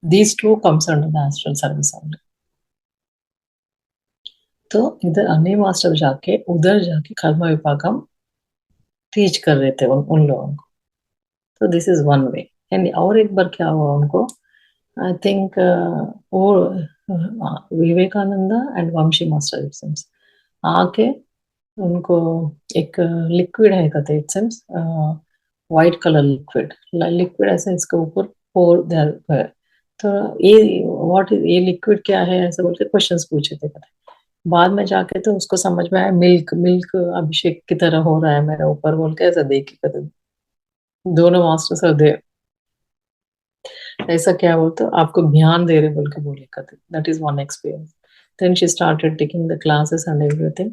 these two comes under the astral service only. तो इधर अन्य मास्टर जाके उधर जाके कर्म विपाकम टीच कर रहे थे उन लोगों को, तो this is one way. And और एक बार क्या हुआ उनको, आई थिंक वो विवेकानंदा एंड वंशी मास्टर आके उनको एक लिक्विड है कहते it seems white colour liquid ऐसे इसके ऊपर पोर देयर। तो ये व्हाट ये लिक्विड क्या है ऐसे बोल के क्वेश्चंस पूछे थे कहते। बाद में जाके तो उसको समझ में आया मिल्क मिल्क अभिषेक की तरह हो रहा है मेरे ऊपर बोल के ऐसा देख के कहते दोनों मास्टर सर दे ऐसा क्या बोलते आपको ज्ञान दे रहे बोल के बोले कहते that is one experience. Then she started taking the classes and everything.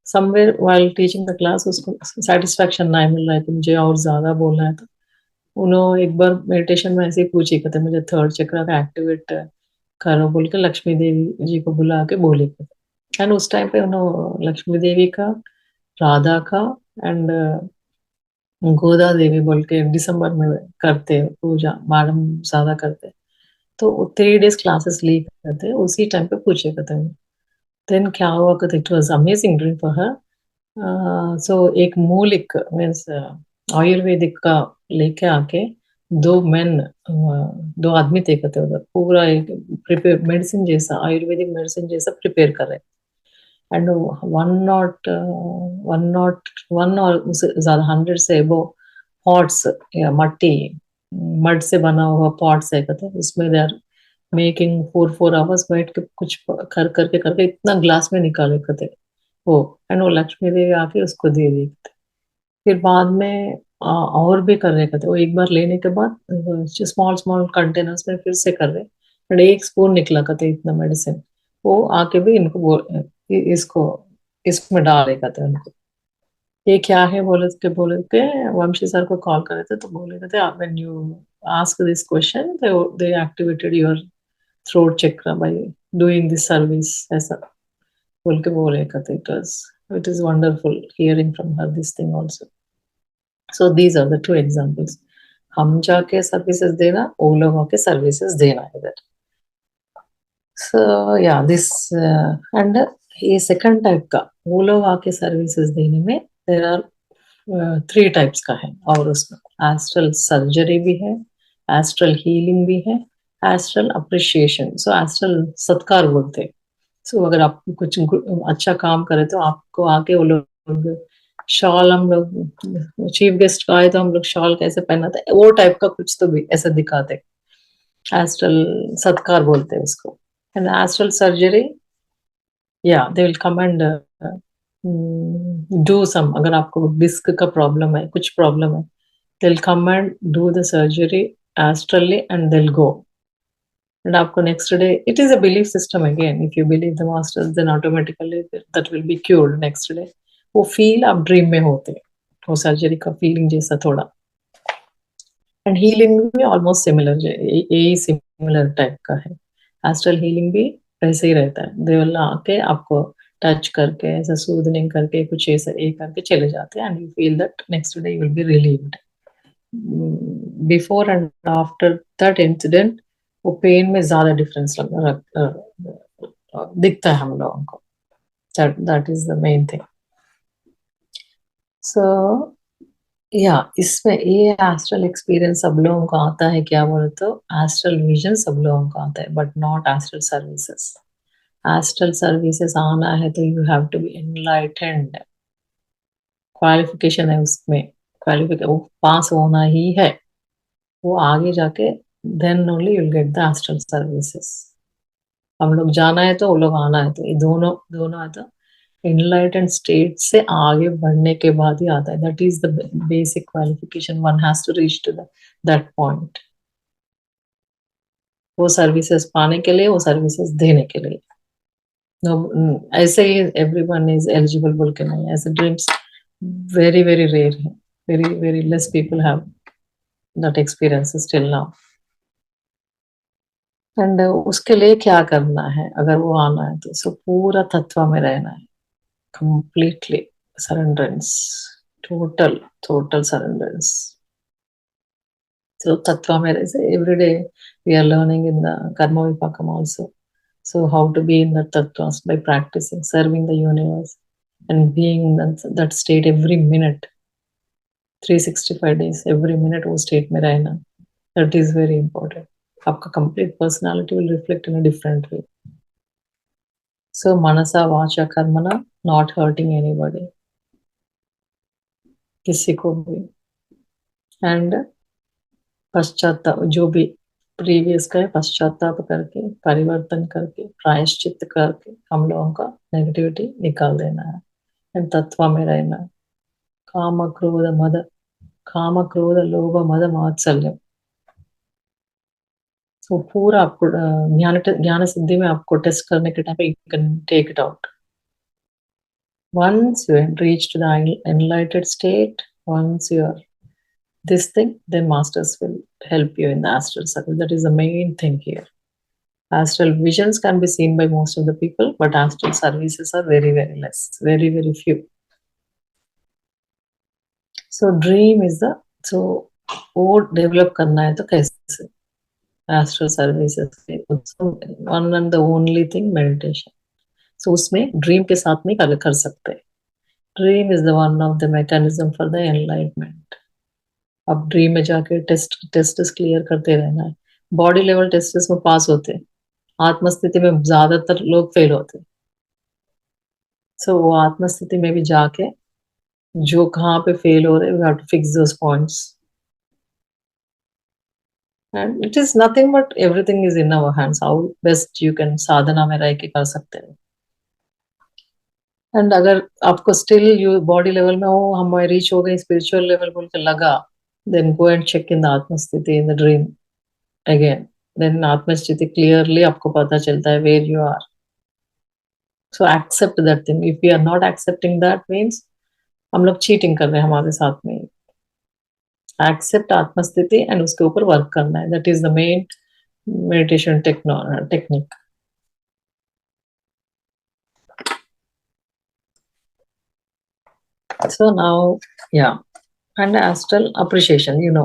Somewhere while teaching the class उसको सेटिस्फेक्शन नहीं मिल रहा है कि मुझे और ज्यादा बोलना है। तो उन्होंने एक बार मेडिटेशन में ऐसे ही पूछी कहते मुझे थर्ड चक्र का एक्टिवेट करो बोल के लक्ष्मी देवी जी को बुला के बोले कहते। एंड उस टाइम पे उन्होंने लक्ष्मी देवी का, राधा का एंड गोदा देवी बोल के दिसंबर में करते हैं पूजा, मैडम ज्यादा करते। तो 3 days क्लासेस ली करते उसी टाइम पे पूछे कहते हैं। देन क्या हुआ कहते it was amazing dream for her. So एक मूलिक मीन्स आयुर्वेदिक का लेके आके दो मेन, दो आदमी थे कहते उधर पूरा एक प्रिपेयर मेडिसिन जैसा आयुर्वेदिक मेडिसिन जैसा प्रिपेयर कर रहे। एंड 101 और उससे ज्यादा 100 से अबो पॉट्स या मट्टी मड से बना हुआ पॉट्स है कहते उसमें दे आर मेकिंग 4 4 hours बैठ के कुछ कर करके करके इतना ग्लास में निकाले कहते वो। एंड वो लक्ष्मी देवी आके उसको दे दी कहते। फिर बाद में और भी कर रहे कहते वो एक बार लेने के बाद स्मॉल स्मॉल कंटेनर्स में फिर से कर रहे। एंड एक स्पून निकला कहते इतना मेडिसिन वो आके भी इनको इसको इसमें डाले कहते उनको ये क्या है बोले के वंशी सर को कॉल करे थे तो बोले थे when you ask this question they activated your throat chakra by doing this service ऐसा बोल के बोले कहते it is wonderful hearing from her this thing also. So these are the 2 examples. हम जाके सर्विसेज देना वो लोग आके सर्विसेज देना इधर। सो या दिस एंड ये सेकंड टाइप का वो लोग आके सर्विसेज देने में देर आर 3 टाइप्स का है। और उसमें एस्ट्रल सर्जरी भी है, एस्ट्रल हीलिंग भी है, एस्ट्रल अप्रिशिएशन। सो एस्ट्रल सत्कार बोलते हैं। सो अगर आप कुछ अच्छा काम करे तो आपको आके वो लोग शॉल, हम लोग चीफ गेस्ट आए तो हम लोग शॉल कैसे पहनाते वो टाइप का कुछ तो भी ऐसे दिखाते। एस्ट्रल सत्कार बोलते हैं उसको। एंड एस्ट्रल सर्जरी या they will come and do some, अगर आपको डिस्क का प्रॉब्लम है कुछ प्रॉब्लम है they'll come and do the surgery astrally and they'll go. And आपको next day, it is a belief system again. If you believe the masters, then automatically that will be cured next day. वो feel आप dream में होते हैं, वो surgery का feeling जैसा थोड़ा। एंड हीलिंग भी ऑलमोस्ट सिमिलर, यही सिमिलर टाइप का है। एस्ट्रल हीलिंग भी वैसे ही रहता है, दे विल आके आपको टच करके ऐसा सूदनिंग करके कुछ ऐसा एक करके चले जाते हैं and you feel that next day you will be relieved. Before and after that incident वो पेन में ज्यादा डिफरेंस दिखता है हम लोगों को। That is the main thing. So या इसमें ये एस्ट्रल एक्सपीरियंस सब लोगों को आता है क्या बोले तो एस्ट्रल विजन सब लोगों को आता है but not astral services. Astral services आना है तो you have to be enlightened, qualification है उसमें, क्वालिफिकेशन वो पास होना ही है, वो आगे जाके then only you will get the astral services. हम लोग जाना है तो वो लोग आना है, तो ये दोनों दोनों है तो एनलाइटेंड स्टेट से आगे बढ़ने के बाद ही आता है। That is the basic qualification one has to reach to that point. वो सर्विसेज पाने के लिए, वो सर्विसेज देने के लिए ऐसे ही एवरीवन इज एलिजिबल बोल के नहीं, ऐसे ड्रीम्स वेरी वेरी रेयर है, very very less people have that experience till now. And उसके लिए क्या करना है अगर वो आना है तो सो पूरा तत्व में रहना है, completely surrenderance, total surrenderance. So tattva mein every day we are learning in the karma vipakam also. So how to be in the tattvas by practicing serving the universe and being in that state every minute, 365 days every minute वो state में रहना, that is very important. आपका complete personality will reflect in a different way. So manasa vacha karmana, not hurting anybody, किसी को भी. And पश्चाताप, जो भी प्रीवियस का है, पश्चाताप करके, परिवर्तन करके, प्रायश्चित करके हम लोगों का नेगेटिविटी निकाल देना है. एंड तत्व में रहना है. काम क्रोध लोभ मद मात्सल्यम. तो पूरा आपको ज्ञान सिद्धि में आपको टेस्ट करने के टाइम पे you can take it out. Once you reach to the enlightened state, once you are this thing, then masters will help you in the astral service. That is the main thing here. Astral visions can be seen by most of the people, but astral services are very, very less, very, very few. So dream is the, so वो develop करना है तो कैसे? Astral services, one and the only thing, meditation. So उसमें dream के साथ में कर सकते हैं. Dream is the one of the mechanism for the enlightenment. अब ड्रीम में जाके टेस्ट क्लियर करते रहना है. बॉडी लेवल टेस्ट में पास होते हैं, आत्मस्थिति में ज्यादातर लोग फेल होते हैं. सो वो आत्मस्थिति में भी जाके जो कहाँ पे फेल हो रहे, we have to fix those points. And it is nothing but everything is in our hands. How best you can साधना में रह के कर सकते हैं. एंड अगर आपको स्टिल यू बॉडी लेवल में हो, हम रीच हो गए स्पिरिचुअल लेवल बोल के लगा, then go and check in the आत्मस्थिति in the dream again. Then आत्मस्थिति क्लियरली आपको पता चलता है where you are. So accept that thing. If you are not accepting that means हम लोग चीटिंग कर रहे हैं हमारे साथ में. एक्सेप्ट आत्मस्थिति एंड उसके ऊपर वर्क करना है. That is the main meditation technique. So now, yeah, and astral appreciation, you know,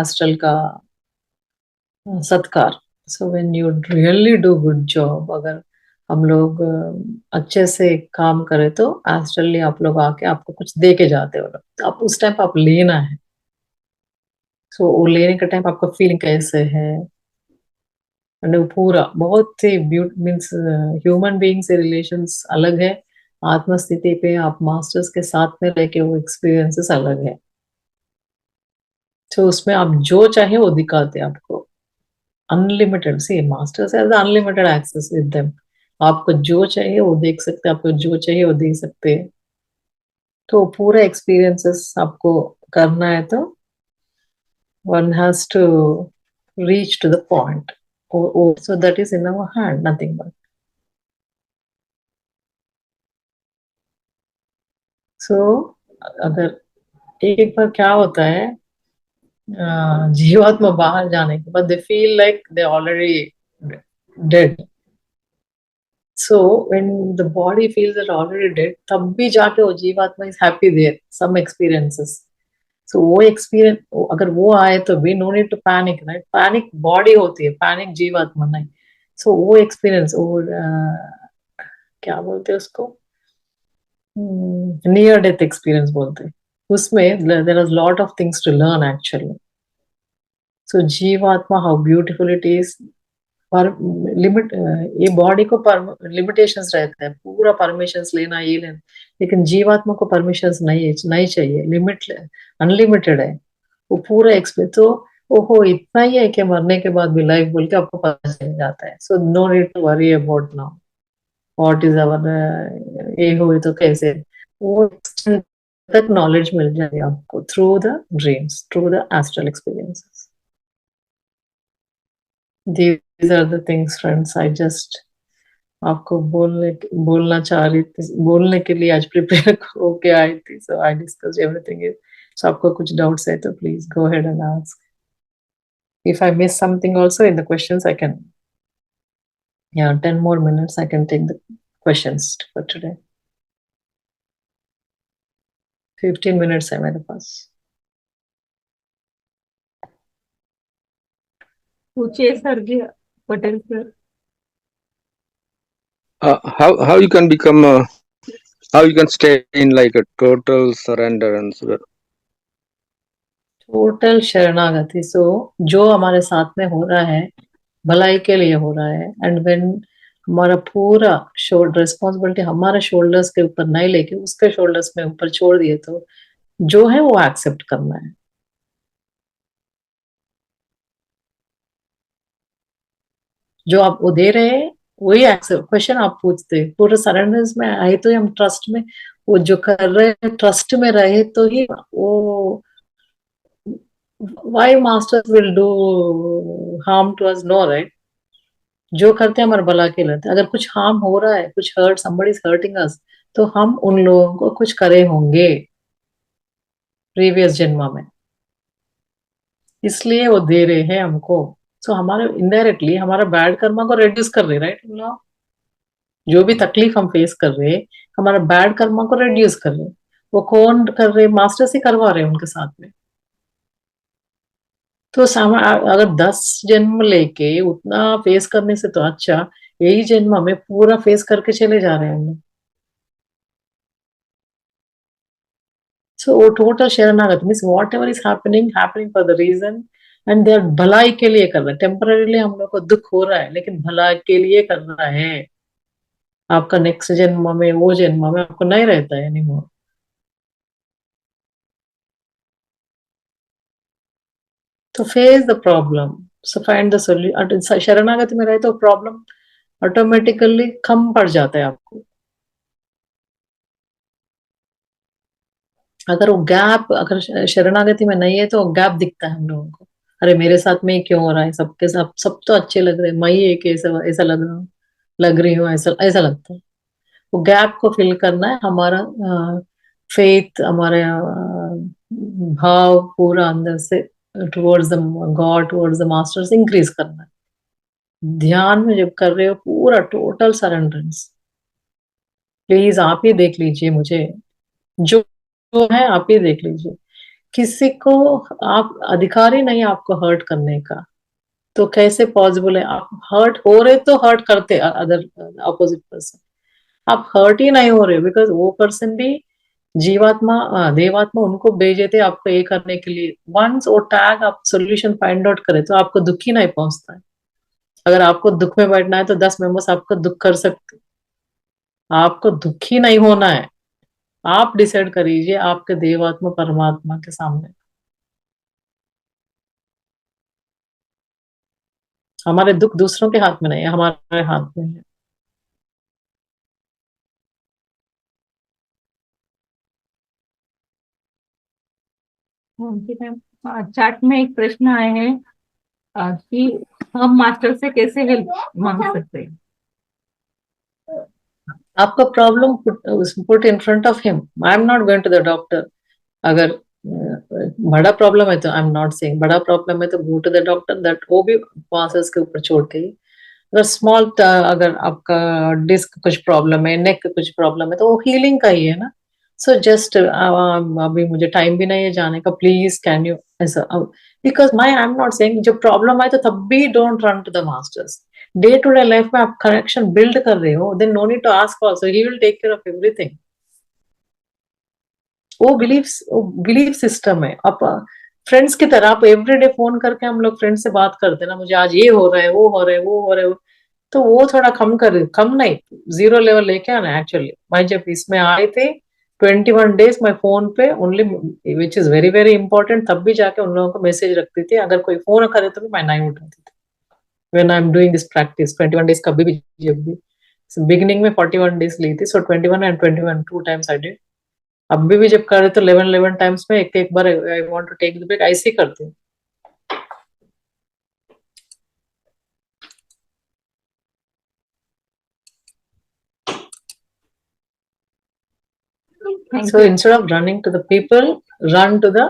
astral ka सत्कार. So when you really do good job, अगर हम लोग अच्छे से काम करें तो एस्ट्रली आप लोग आके आपको कुछ दे के जाते हो. आप उस टाइम आप लेना है. सो वो लेने के टाइम आपका फीलिंग कैसे है, एंड वो पूरा बहुत ही मीन्स ह्यूमन बीइंग से रिलेशंस अलग है. आत्मस्थिति पे आप मास्टर्स के साथ में रह के वो एक्सपीरियंसेस अलग है. तो उसमें आप जो चाहे वो दिखाते हैं आपको. Unlimited, see masters have the unlimited access with them. आपको जो चाहिए वो देख सकते हैं, आपको जो चाहिए वो दे सकते हैं. तो पूरा एक्सपीरियंसेस आपको करना है तो one has to reach to the point. So that is in our hand, nothing but. So अगर एक बार क्या होता है, जीवात्मा बाहर जाने के बाद they feel like they already dead. So when the body feels that already dead, तब भी जाके वो जीवात्मा is happy there some experiences. So वो एक्सपीरियंस अगर वो आए तो we no need to panic, right? Panic body होती है, पैनिक जीवात्मा नहीं. सो वो एक्सपीरियंस, वो क्या बोलते हैं उसको, नियर डेथ एक्सपीरियंस बोलते हैं. उसमें there is lot of things to learn actually. So जीवात्मा हाउ ब्यूटीफुल इट इज. पर लिमिट, ये बॉडी को लिमिटेशंस रहते हैं, पूरा परमिशंस लेना ये लेना. लेकिन जीवात्मा को परमिशंस नहीं चाहिए. लिमिट अनलिमिटेड है वो पूरा एक्सपीरियंस. तो ओहो इतना ही है कि मरने के बाद भी लाइफ बोल के आपको पता चल जाता है. So no need to worry about now what is our, ये हुए तो कैसे. वो तक नॉलेज मिल जाएगी आपको through the dreams, through the astral experiences. These are the things, friends. I just आपको बोलना चाह रही थी, बोलने के लिए आज प्रिपेयर होके आई थी. So I discussed everything. So आपको कुछ डाउट्स है तो please go ahead and ask. If I miss something also in the questions, I can, 10 more minutes I can take the questions for today. 15 minutes है मेरे पास. पूछिए sir ji, Patel sir. How you can become how you can stay in like a total surrender and so that. Total शरणागति. सो जो हमारे साथ में हो रहा है भलाई के लिए हो रहा है. एंड व्हेन हमारा पूरा शोल्डर रिस्पॉन्सिबिलिटी हमारे शोल्डर्स के ऊपर नहीं लेके उसके शोल्डर्स में ऊपर छोड़ दिए, तो जो है वो एक्सेप्ट करना है। जो आप वो दे रहे हैं वही एक्सेप्ट, क्वेश्चन आप पूछते हैं पूरे सरेंडर्स में आए तो हम ट्रस्ट में, वो जो कर रहे हैं ट्रस्ट में रहे तो ही वो, why masters will do harm to us, no right. जो करते हैं हमारे भला के लिए होता है। अगर कुछ हार्म हो रहा है, कुछ हर्ट, समबडी इज हर्टिंग अस, तो हम उन लोगों को कुछ करे होंगे प्रीवियस जन्म में, इसलिए वो दे रहे हैं हमको। सो हमारे इनडायरेक्टली हमारा बैड कर्मा को रिड्यूस कर रहे, राइट। जो भी तकलीफ हम फेस कर रहे हैं हमारा बैड कर्मा को रिड्यूस कर रहे, वो कौन कर रहे, मास्टर्स ही करवा रहे हैं उनके साथ में। तो अगर 10 जन्म लेके उतना फेस करने से तो अच्छा यही जन्म हमें पूरा फेस करके चले जा रहे हैं हम लोग। सो वो टोटल शरणागत means whatever is happening happening for the reason and they are, भलाई के लिए कर रहे हैं। टेम्पररीली हम लोग को दुख हो रहा है लेकिन भलाई के लिए कर रहा है। आपका नेक्स्ट जन्म में, वो जन्म में आपको नहीं रहता है एनीमोर। तो face the problem, so find the solution. शरणागति में रहे तो प्रॉब्लम ऑटोमेटिकली कम पड़ जाता है आपको। अगर वो गैप, अगर शरणागति में नहीं है तो गैप दिखता है हम लोगों को, अरे मेरे साथ में ही क्यों हो रहा है, सबके साथ सब तो अच्छे लग रहे हैं, मैं ही एक ऐसा ऐसा लग रहा हूँ, लग रही हूँ, ऐसा ऐसा लगता है। वो गैप को फिल करना है, हमारा फेथ, हमारे भाव पूरा अंदर से towards the God, towards the masters increase करना है। ध्यान में जब कर रहे हो पूरा टोटल सरेंडरेंस, प्लीज आप ही देख लीजिए मुझे, जो जो है आप ही देख लीजिए। किसी को आप अधिकारी नहीं आपको हर्ट करने का, तो कैसे पॉसिबल है आप हर्ट हो रहे तो हर्ट करते अदर अपोजिट पर्सन, आप हर्ट ही नहीं हो रहे बिकॉज वो पर्सन भी जीवात्मा देवात्मा उनको भेजे थे आपको ये करने के लिए। वंस वो टैग आप सोल्यूशन फाइंड आउट करें तो आपको दुख ही नहीं पहुंचता है। अगर आपको दुख में बैठना है तो 10 मेंबर्स आपको दुख कर सकते, आपको दुख ही नहीं होना है। आप डिसाइड करिए आपके देवात्मा परमात्मा के सामने। हमारे दुख दूसरों के हाथ में नहीं है, हमारे हाथ में है। जी मैम, चैट में एक प्रश्न आया है कि हम मास्टर से कैसे हेल्प मांग सकते हैं। आपका problem put in front of him, I am not going to the doctor. अगर बड़ा प्रॉब्लम है तो आई एम नॉट सेइंग, बड़ा प्रॉब्लम है तो go to the doctor, that वो भी मास्टर्स के ऊपर छोड़ के ही। अगर स्मॉल, अगर आपका डिस्क कुछ प्रॉब्लम है, नेक कुछ प्रॉब्लम है तो वो हीलिंग का ही है ना। सो जस्ट अभी मुझे टाइम भी नहीं है जाने का, प्लीज कैन यू, ऐसा। Because my I am not saying जब प्रॉब्लम आए तो तब भी don't run to the masters. Day to day life में आप कनेक्शन बिल्ड कर रहे हो, then no need to ask also, he will take care of everything. वो बिलीफ सिस्टम है। आप फ्रेंड्स की तरह, आप एवरीडे फोन करके हम लोग फ्रेंड से बात करते हैं ना, मुझे आज ये हो रहा है, वो हो रहा है, वो हो रहा है, तो वो थोड़ा कम नहीं, जीरो लेवल लेके आना। एक्चुअली मैं जब इसमें आए थे 21 days मैं फोन पे only, which is very very important, तब भी जाके उन लोगों को मैसेज रखती थी। अगर कोई फोन करे तो भी मैं नहीं उठाती थी। When I am doing this practice 21 days, कभी भी जब भी बिगिनिंग में 41 days ली थी, सो 21 and 21 2 times आई डिड। अभी भी जब करे तो 11 times में एक एक बार I want to take the break, ऐसे ही करती हूँ। So instead of running to the people, run to the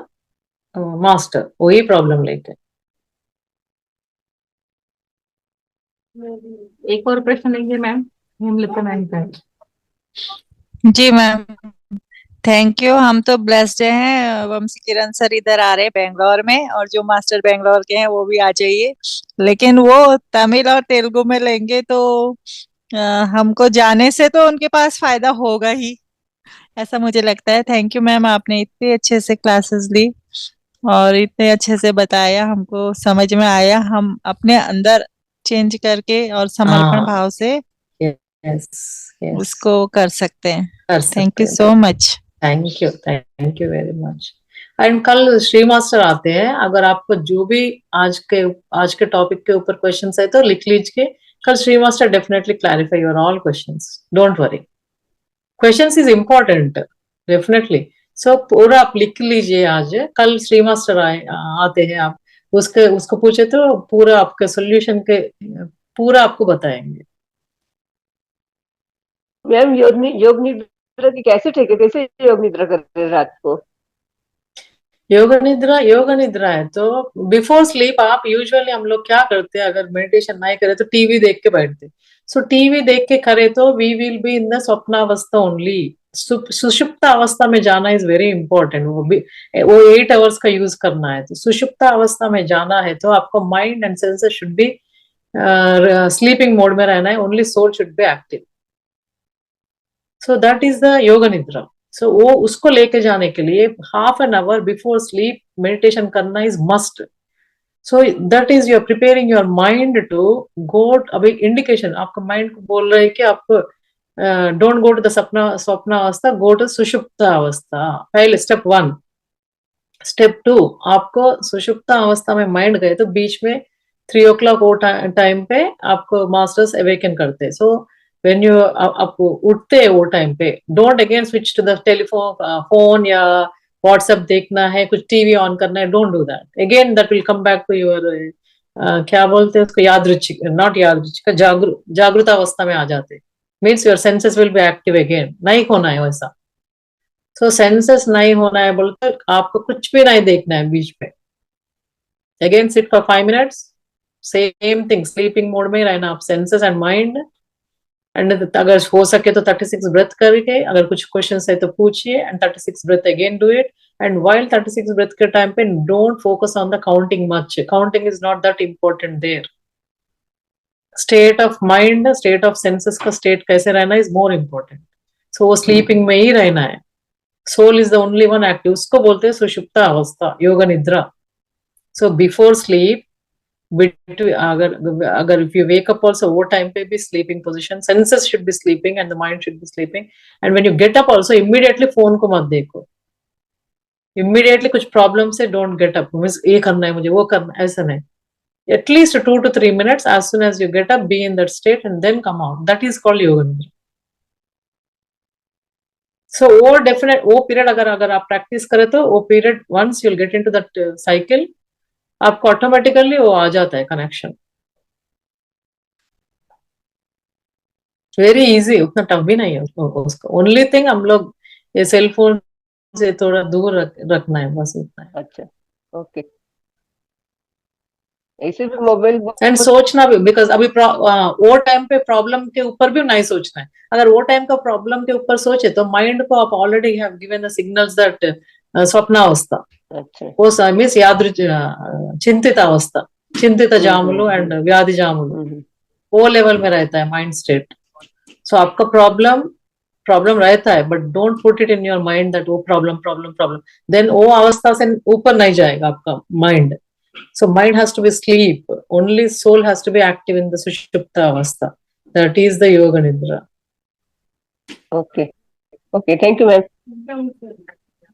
master, वही प्रॉब्लम लेके। एक और प्रश्न लेंगे मैम, हेमलता मैम का। जी मैम, थैंक यू। हम तो ब्लेस्ड हैं, वंशी किरण सर इधर आ रहे हैं बेंगलोर में, और जो मास्टर बेंगलोर के हैं वो भी आ जाइए। लेकिन वो तमिल और तेलुगु में लेंगे तो अ, हमको जाने से तो उनके पास फायदा होगा ही, ऐसा मुझे लगता है। थैंक यू मैम, आपने इतने अच्छे से क्लासेस ली और इतने अच्छे से बताया, हमको समझ में आया। हम अपने अंदर चेंज करके और समर्पण हाँ, भाव से yes, yes. उसको कर सकते हैं। कर थैंक सकते यू हैं। So much. Thank you very much. And कल श्री मास्टर आते हैं, अगर आपको जो भी आज के टॉपिक के ऊपर क्वेश्चंस है तो लिख लीजिए। कल Shri master definitely clarify your all questions, don't worry. Questions is important definitely. So पूरा आप लिख लीजिए आज, कल श्री मास्टर आते हैं, आप उसको पूछे तो पूरा आपके सोल्यूशन के पूरा आपको बताएंगे। मैम योग निद्रा की कैसे ठीक है, कैसे योग निद्रा करते हैं रात को? योग निद्रा है तो बिफोर स्लीप आप यूजुअली हम लोग क्या करते हैं, अगर मेडिटेशन नहीं करे तो टीवी देख के बैठते। सो टीवी देख के करे तो we will be in the स्वप्नावस्था ओनली। सुषुप्त अवस्था में जाना इज वेरी इंपॉर्टेंट। वो 8 आवर्स का यूज करना है। तो सुषुप्त अवस्था में जाना है तो आपको mind and senses should be sleeping mode में रहना है, only soul should be active. So that is the yoga निद्रा। सो वो उसको लेके जाने के लिए half an hour before sleep meditation करना is must. So that is your preparing your mind to go. अभी इंडिकेशन आपका माइंड को बोल रहा है कि आपको डोंट गो टू द स्वप्न अवस्था, गो टू सुषुप्त अवस्था। पहले स्टेप 1। स्टेप 2, आपको सुषुप्त अवस्था में माइंड गए तो बीच में 3 o'clock वो टाइम पे आपको मास्टर्स अवेकन करते। सो when you आप उठते हैं वो टाइम पे, don't again switch to the telephone phone या व्हाट्सएप देखना है, कुछ टीवी ऑन करना है, don't do that again. That will come back to your क्या बोलते हैं उसको, यादृच्छिक, नॉट यादृच्छिक, जागृत अवस्था में आ जाते। Means your senses will be active again. नहीं होना है वैसा। सो सेंसेस नहीं होना है बोलते आपको कुछ भी नहीं देखना है बीच में। Again sit for 5 minutes, same thing, sleeping mode में रहना आप, सेंसेस एंड माइंड। एंड अगर हो सके तो 36 ब्रेथ करके, अगर कुछ क्वेश्चन है तो पूछिए, and 36 breath again do it. And while 36 breath के टाइम पे don't focus on the counting much, counting is not that important there. State of mind, state of senses का स्टेट कैसे रहना इज मोर इम्पोर्टेंट। सो वो sleeping में ही रहना है। Soul is the only one active, उसको बोलते हैं सुषुप्त अवस्था, योग निद्रा। सो बिफोर स्लीप, अगर if you wake up also वो time पे भी sleeping position, senses should be sleeping and the mind should be sleeping. And when you get up also immediately phone को मत देखो, immediately कुछ problem से don't get up, means ये करना है मुझे, वो करना है, ऐसा नहीं। At least 2 to 3 minutes as soon as you get up, be in that state and then come out. That is called yoga nidra. So वो definite वो period अगर आप practice करें तो वो period once you'll get into that cycle, आपको automatically वो आ जाता है कनेक्शन। वेरी इजी, उतना टफ भी नहीं है उसको। ओनली थिंग हम लोग ये सेल फोन से थोड़ा दूर रखना है, बस उतना है। अच्छा, ओके। ऐसे भी मोबाइल एंड सोचना भी, बिकॉज अभी वो टाइम पे प्रॉब्लम के ऊपर भी नहीं सोचना है। अगर वो टाइम का प्रॉब्लम के ऊपर सोचे तो माइंड को आप already have given the signals that स्वप्नावस्था, अच्छा, वो मीन्स चिंतित अवस्था, चिंतित जामुलु एंड व्याधि जामुलु, वो लेवल में रहता है माइंड स्टेट। सो आपका प्रॉब्लम रहता है, but don't put it in your mind that वो प्रॉब्लम, देन वो अवस्था से ऊपर नहीं जाएगा आपका mind. So mind has to be sleep, only soul has to be active in the सुषुप्त अवस्था, that is the yoga nidra. Okay, okay, thank you ma'am.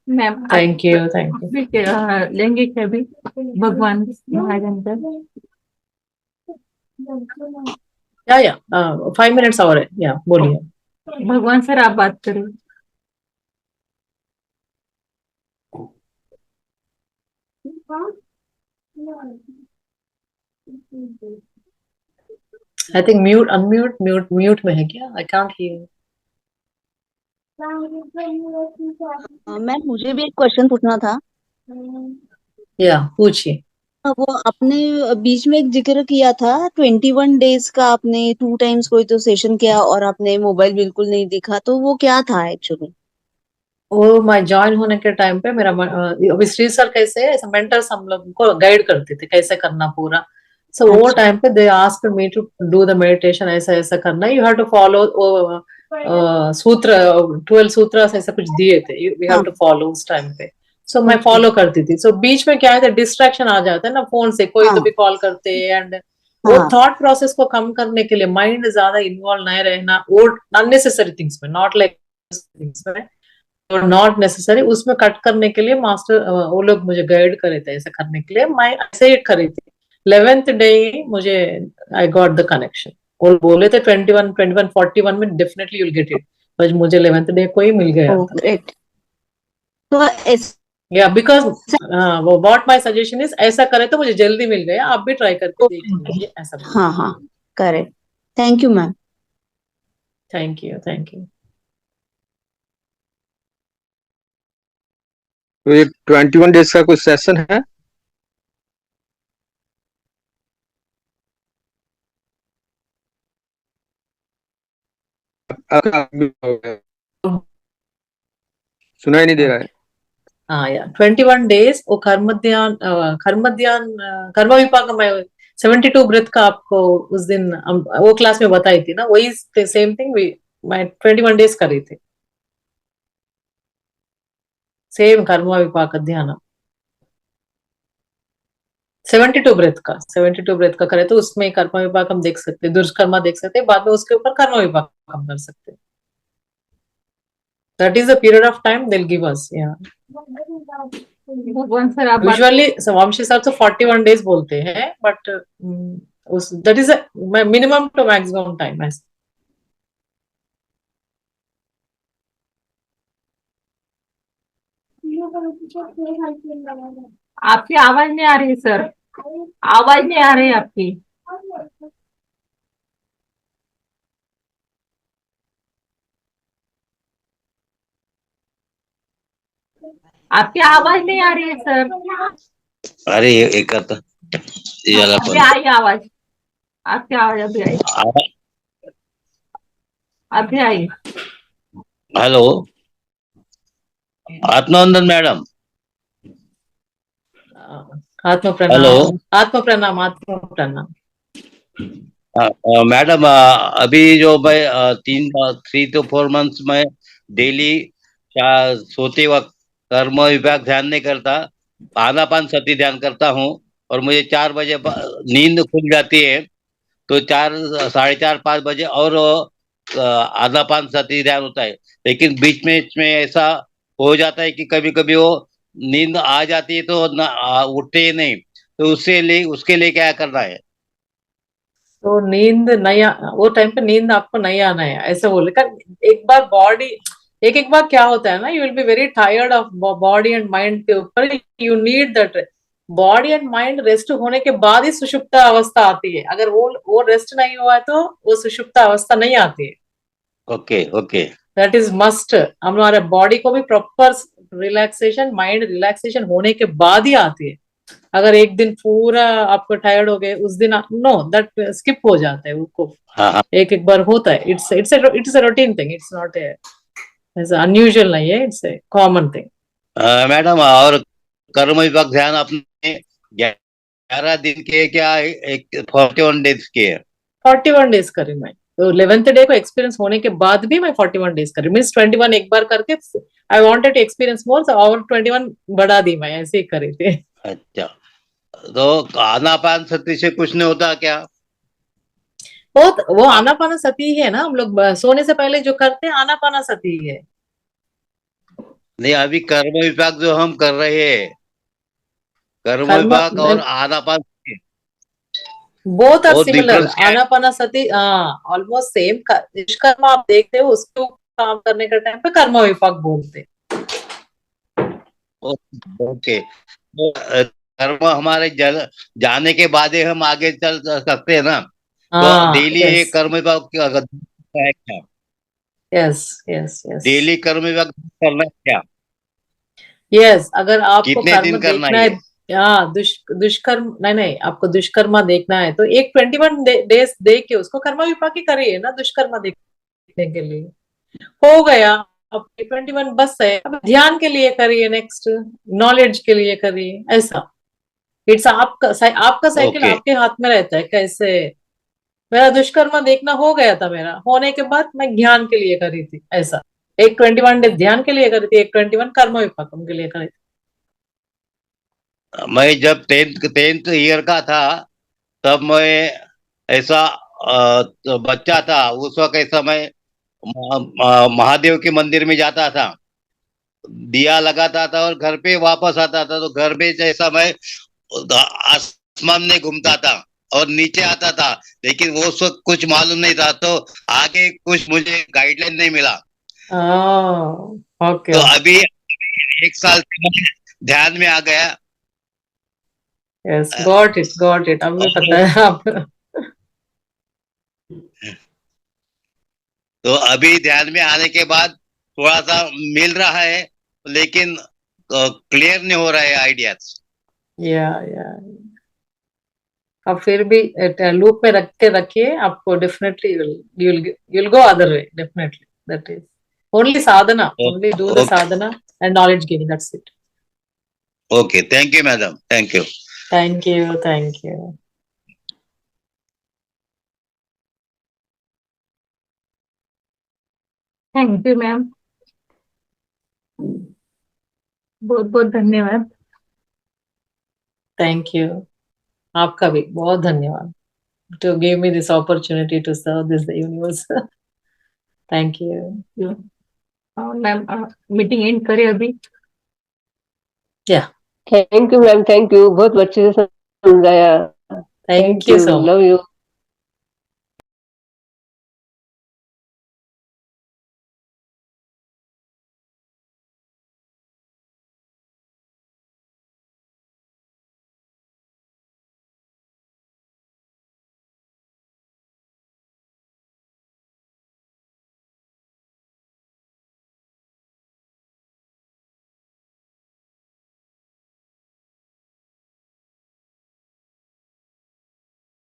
Ma'am thank you. लेंगे क्या भी भगवान महाजन का? या 5 minutes और है, या बोलिए। भगवान सर आप बात करें। आई थिंक म्यूट में है क्या? I can't hear. मैम मुझे भी एक क्वेश्चन पूछना था। या पूछिए। वो आपने बीच में एक जिक्र किया था 21 डेज का, आपने 2 times कोई तो सेशन किया और आपने मोबाइल बिल्कुल नहीं दिखा, तो वो क्या था एक्चुअली? वो मैं ज्वाइन होने के टाइम पे मेरा अभी श्री सर कैसे ऐसे मेंटर्स हम लोग को गाइड करते थे कैसे करना पूरा। सो वो टाइम पे they asked me to do the meditation, ऐसा करना, यू हैव टू फॉलो सूत्र, 12 सूत्र ऐसा कुछ दिए थे, वी हैव टू फॉलो उस टाइम पे। सो मैं फॉलो करती थी। सो बीच में क्या है, डिस्ट्रैक्शन आ जाता है ना, फोन से कोई तो भी कॉल करते एंड वो हाँ थॉट प्रोसेस को कम करने के लिए, माइंड ज्यादा इन्वॉल्व नहीं रहना, वो अननेसेसरी थिंग्स में, नॉट लाइक थिंग्स में, और नॉट नेसेसरी, उसमें कट करने के लिए मास्टर वो लोग मुझे गाइड करे थे ऐसा करने के लिए। मैं ऐसे ही करी थी। 11th डे मुझे आई गॉट द कनेक्शन। वो बोले थे 21 में डेफिनेटली यूल गेट इट, बस मुझे 11th डे को ही मिल गया ओ था। ग्रेट। तो ऐसा या बिकॉज वो व्हाट माय सजेशन इज, ऐसा करे तो मुझे जल्दी मिल गया, आप भी ट्राई करके देख लीजिए, ऐसा बोला। हाँ हाँ correct. Thank you ma'am. Thank you, thank you. तो ये 21 डेज का कोई सेशन है? सुनाई नहीं दे रहा है। हाँ या 21 डेज वो कर्म ध्यान, कर्म विपाक में 72 ब्रेथ का आपको उस दिन वो क्लास में बताई थी ना, वही सेम थिंग मैं 21 डेज करी थी, सेम कर्म विपाक ध्यान 72 ब्रेथ का करे तो उसमें कर्म विपाक हम देख सकते हैं, दुष्कर्मा देख सकते हैं, बाद में उसके ऊपर कर्म विपाक हम कर सकते हैं। That is the period of time they will give us. या भगवान सर आप बात यूजुअली वंशी सर तो 41 डेज बोलते हैं, बट उस that is minimum to maximum time. आपकी आवाज नहीं आ रही है सर, आवाज नहीं आ रही है आपकी। आपकी आवाज नहीं आ रही है सर। अरे एक आता याला अभी पण आई आवाज, आपकी आवाज अभी आई, अभी आई। हेलो आत्मवंदन मैडम। आत्म हेलो प्रणाम, आत्म प्रणाम, आत्म प्रणाम। मैडम, अभी जो मैं 3 to 4 months में डेली सोते वक्त कर्म विभाग ध्यान नहीं करता, आनापान सती ध्यान करता हूँ, और मुझे 4 बजे नींद खुल जाती है, तो 4, 4:30, 5 बजे और आनापान सती ध्यान होता है। लेकिन बीच में ऐसा हो जाता है कि कभी कभी वो नींद आ जाती है तो उठते ही नहीं, तो उसके लिए क्या करना है? तो नींद नहीं वो टाइम पे नींद आपको नहीं आना है ऐसे बोले का। एक बार बॉडी, एक बार क्या होता है ना, you will be very tired of body and mind के ऊपर, you need that body and mind rest होने के बाद ही सुषुप्त अवस्था आती है। अगर वो रेस्ट नहीं हुआ है तो वो सुषुप्त अवस्था नहीं आती है। Okay okay. That is must. हमारे बॉडी को भी प्रॉपर रिलैक्सेशन, माइंड रिलैक्सेशन होने के बाद ही आती है। अगर एक दिन पूरा आपको टायर्ड हो गए उस दिन, नो दैट स्किप हो जाता है वो। हाँ हाँ। एक बार होता है, it's a routine thing, it's not a unusual नहीं है, it's a common thing. Madam, और कर्म विभाग ध्यान आपने 11 दिन के क्या 41 डेज के? 41 डेज करी मैं, तो 11th डे को एक्सपीरियंस होने के बाद भी मैं 41 डेज करी, मीन्स 21 एक बार करके I wanted to experience more, और 21 बढ़ा दी, मैं ऐसे ही करी थी। अच्छा, तो आनापान सती से कुछ नहीं होता क्या? वो आनापाना सती है ना, हम लोग सोने से पहले जो करते हैं आनापाना सती है। नहीं, अभी कर्म विभाग जो हम कर रहे हैं, कर्म कर्म विभाग और आनापान बोथ आर बहुत सिमिलर। डिफरेंस क्या है? आनापानासति ऑलमोस्ट सेम। निष्कर्म आप देखते हो, उसके ऊपर काम करने के टाइम पे कर्म विपाक बोलते हैं। ओके, तो कर्म हमारे जाने के बाद ही हम आगे चल सकते हैं ना, तो हाँ डेली यस कर्म विभाग है क्या? यस यस यस डेली कर्म विभाग करना है क्या? यस। अगर आपको कितने कर्म दिन करना देखना है, है? हाँ दुष्कर्म नहीं नहीं, आपको दुष्कर्मा देखना है तो एक 21 डेज देख के उसको कर्म विपाक ही करिए ना, दुष्कर्मा देखने के लिए हो गया। अब 21 बस है, अब ध्यान के लिए करिए, नेक्स्ट नॉलेज के लिए करिए, ऐसा। इट्स आपका साइकिल ओके। आपके हाथ में रहता है कैसे। मेरा दुष्कर्म देखना हो गया था, मेरा होने के बाद मैं ज्ञान के लिए करी थी, ऐसा। एक 21 डेज ध्यान के लिए करी थी, एक 21 कर्म विपाकम के लिए करी थी। मैं जब टेंथ ईयर का था, तब मैं ऐसा तो बच्चा था उस वक्त, ऐसा मैं महादेव के मंदिर में जाता था, दिया लगाता था और घर पे वापस आता था, तो घर पे जैसा मैं आसमान में घूमता था और नीचे आता था, लेकिन वो उस वक्त कुछ मालूम नहीं था, तो आगे कुछ मुझे गाइडलाइन नहीं मिला। ओके तो अभी 1 साल से मैं ध्यान में आ गया। यस, गॉट इट, अब भी पता है आप। तो अभी ध्यान में आने के बाद थोड़ा सा मिल रहा है, लेकिन क्लियर नहीं हो रहा है आइडियाज। या अब फिर भी लूप में रख के रखिए, आपको definitely you'll go other way, definitely. That is only sadhana, only do the sadhana and knowledge gaining, that's it. Okay, thank you madam, thank you. Thank you. Thank you ma'am, बहुत बहुत धन्यवाद। Thank you. आपका भी बहुत धन्यवाद to give me this opportunity to serve this the universe. Thank you. Ma'am meeting and करें अभी? Yeah, thank you ma'am, thank you, बहुत अच्छे से समझाया। thank you so much. Love you.